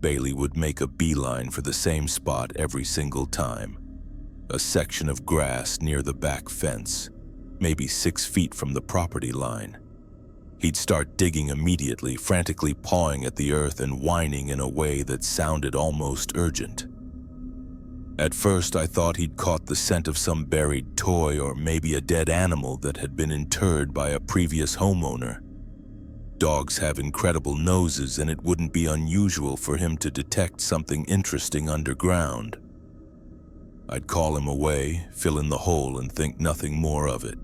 Bailey would make a beeline for the same spot every single time, a section of grass near the back fence, maybe 6 feet from the property line. He'd start digging immediately, frantically pawing at the earth and whining in a way that sounded almost urgent. At first, I thought he'd caught the scent of some buried toy or maybe a dead animal that had been interred by a previous homeowner. Dogs have incredible noses, and it wouldn't be unusual for him to detect something interesting underground. I'd call him away, fill in the hole, and think nothing more of it.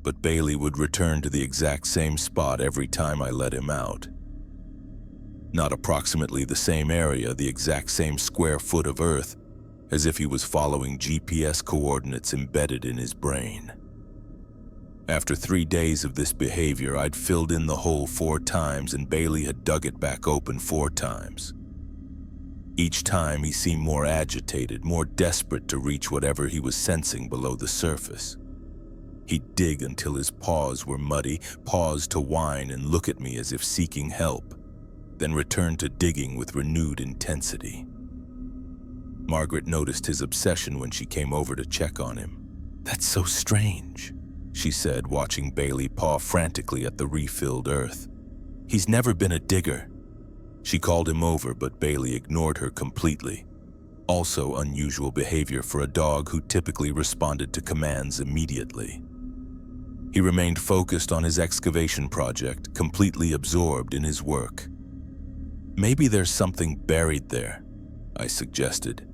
But Bailey would return to the exact same spot every time I let him out. Not approximately the same area, the exact same square foot of earth, as if he was following GPS coordinates embedded in his brain. After 3 days of this behavior, I'd filled in the hole 4 times and Bailey had dug it back open 4 times. Each time he seemed more agitated, more desperate to reach whatever he was sensing below the surface. He'd dig until his paws were muddy, pause to whine and look at me as if seeking help, then return to digging with renewed intensity. Margaret noticed his obsession when she came over to check on him. "That's so strange," she said, watching Bailey paw frantically at the refilled earth. "He's never been a digger." She called him over, but Bailey ignored her completely. Also unusual behavior for a dog who typically responded to commands immediately. He remained focused on his excavation project, completely absorbed in his work. "Maybe there's something buried there," I suggested.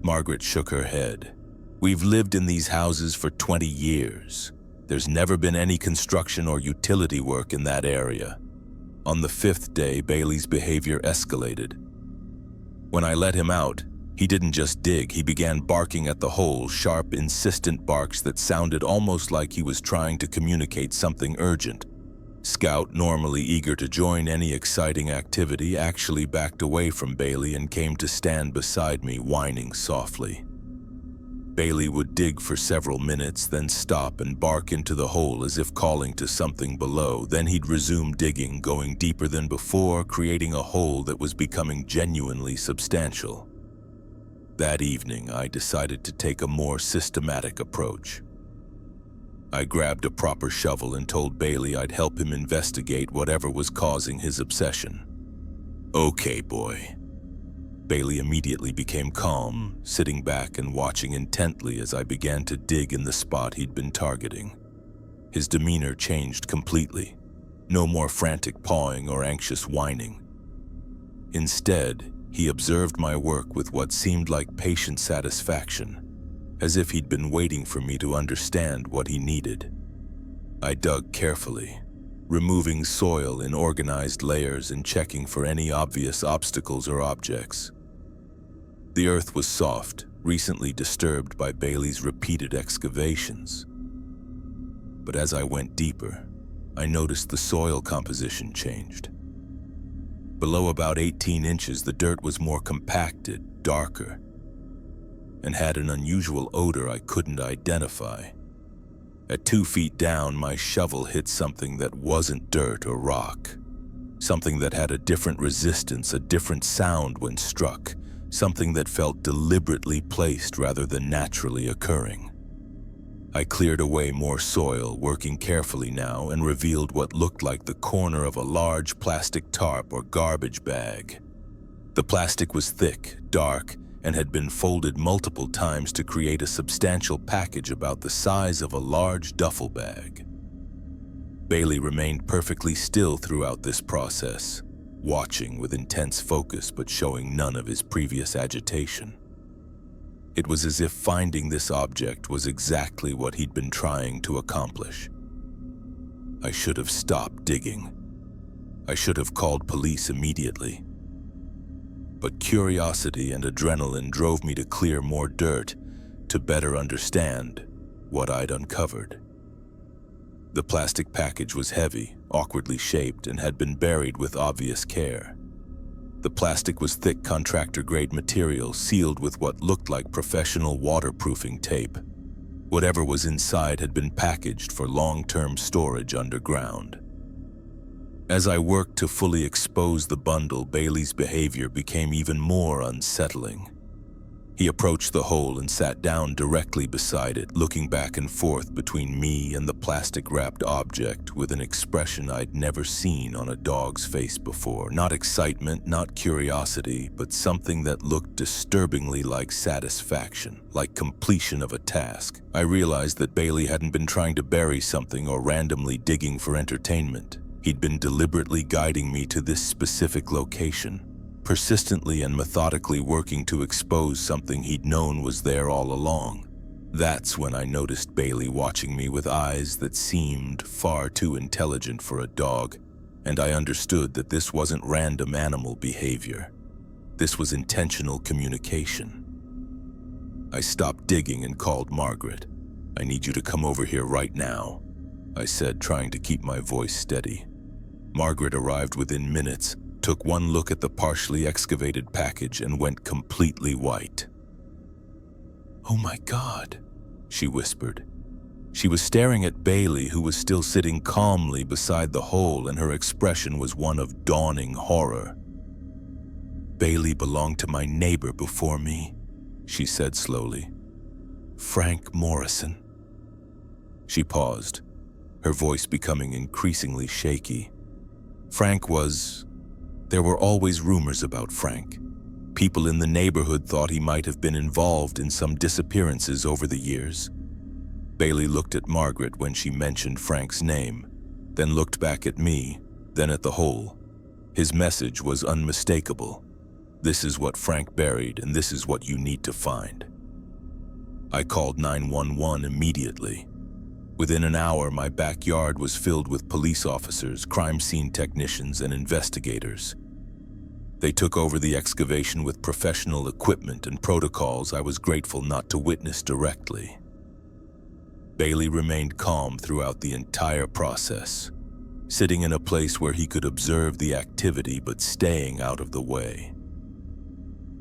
Margaret shook her head. "We've lived in these houses for 20 years. There's never been any construction or utility work in that area." On the 5th day, Bailey's behavior escalated. When I let him out, he didn't just dig, he began barking at the hole, sharp, insistent barks that sounded almost like he was trying to communicate something urgent. Scout, normally eager to join any exciting activity, actually backed away from Bailey and came to stand beside me, whining softly. Bailey would dig for several minutes, then stop and bark into the hole as if calling to something below. Then he'd resume digging, going deeper than before, creating a hole that was becoming genuinely substantial. That evening, I decided to take a more systematic approach. I grabbed a proper shovel and told Bailey I'd help him investigate whatever was causing his obsession. "Okay, boy." Bailey immediately became calm, sitting back and watching intently as I began to dig in the spot he'd been targeting. His demeanor changed completely. No more frantic pawing or anxious whining. Instead, he observed my work with what seemed like patient satisfaction, as if he'd been waiting for me to understand what he needed. I dug carefully, removing soil in organized layers and checking for any obvious obstacles or objects. The earth was soft, recently disturbed by Bailey's repeated excavations. But as I went deeper, I noticed the soil composition changed. Below about 18 inches, the dirt was more compacted, darker, and had an unusual odor I couldn't identify. At 2 feet down, my shovel hit something that wasn't dirt or rock. Something that had a different resistance, a different sound when struck. Something that felt deliberately placed rather than naturally occurring. I cleared away more soil, working carefully now, and revealed what looked like the corner of a large plastic tarp or garbage bag. The plastic was thick, dark, and had been folded multiple times to create a substantial package about the size of a large duffel bag. Bailey remained perfectly still throughout this process, watching with intense focus but showing none of his previous agitation. It was as if finding this object was exactly what he'd been trying to accomplish. I should have stopped digging. I should have called police immediately. But curiosity and adrenaline drove me to clear more dirt to better understand what I'd uncovered. The plastic package was heavy, awkwardly shaped, and had been buried with obvious care. The plastic was thick contractor-grade material sealed with what looked like professional waterproofing tape. Whatever was inside had been packaged for long-term storage underground. As I worked to fully expose the bundle, Bailey's behavior became even more unsettling. He approached the hole and sat down directly beside it, looking back and forth between me and the plastic-wrapped object with an expression I'd never seen on a dog's face before. Not excitement, not curiosity, but something that looked disturbingly like satisfaction, like completion of a task. I realized that Bailey hadn't been trying to bury something or randomly digging for entertainment. He'd been deliberately guiding me to this specific location, persistently and methodically working to expose something he'd known was there all along. That's when I noticed Bailey watching me with eyes that seemed far too intelligent for a dog, and I understood that this wasn't random animal behavior. This was intentional communication. I stopped digging and called Margaret. "I need you to come over here right now," I said, trying to keep my voice steady. Margaret arrived within minutes, took one look at the partially excavated package and went completely white. "Oh my God," she whispered. She was staring at Bailey, who was still sitting calmly beside the hole, and her expression was one of dawning horror. "Bailey belonged to my neighbor before me," she said slowly. "Frank Morrison." She paused, her voice becoming increasingly shaky. There were always rumors about Frank. People in the neighborhood thought he might have been involved in some disappearances over the years. Bailey looked at Margaret when she mentioned Frank's name, then looked back at me, then at the hole. His message was unmistakable. "This is what Frank buried, and this is what you need to find." I called 911 immediately. Within an hour, my backyard was filled with police officers, crime scene technicians, and investigators. They took over the excavation with professional equipment and protocols I was grateful not to witness directly. Bailey remained calm throughout the entire process, sitting in a place where he could observe the activity but staying out of the way.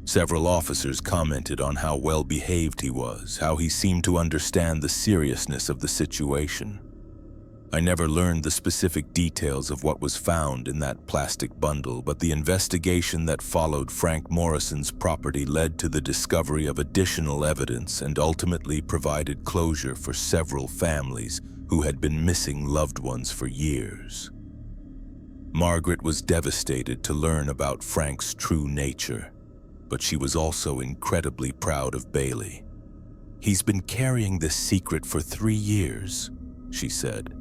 Several officers commented on how well-behaved he was, how he seemed to understand the seriousness of the situation. I never learned the specific details of what was found in that plastic bundle, but the investigation that followed Frank Morrison's property led to the discovery of additional evidence and ultimately provided closure for several families who had been missing loved ones for years. Margaret was devastated to learn about Frank's true nature, but she was also incredibly proud of Bailey. "He's been carrying this secret for 3 years," she said.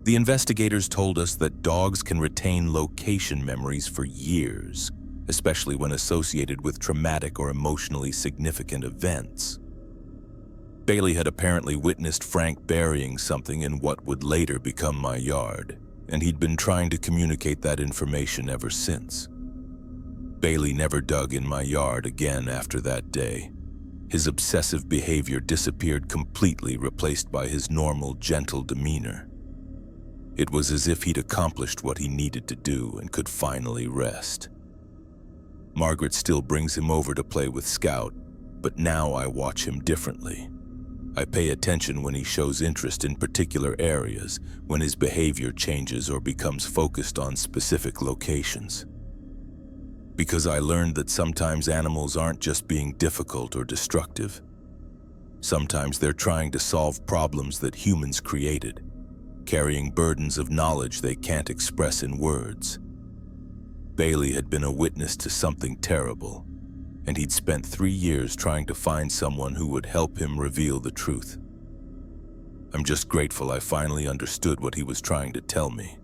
"The investigators told us that dogs can retain location memories for years, especially when associated with traumatic or emotionally significant events." Bailey had apparently witnessed Frank burying something in what would later become my yard, and he'd been trying to communicate that information ever since. Bailey never dug in my yard again after that day. His obsessive behavior disappeared completely, replaced by his normal, gentle demeanor. It was as if he'd accomplished what he needed to do and could finally rest. Margaret still brings him over to play with Scout, but now I watch him differently. I pay attention when he shows interest in particular areas, when his behavior changes or becomes focused on specific locations. Because I learned that sometimes animals aren't just being difficult or destructive. Sometimes they're trying to solve problems that humans created, carrying burdens of knowledge they can't express in words. Bailey had been a witness to something terrible, and he'd spent 3 years trying to find someone who would help him reveal the truth. I'm just grateful I finally understood what he was trying to tell me.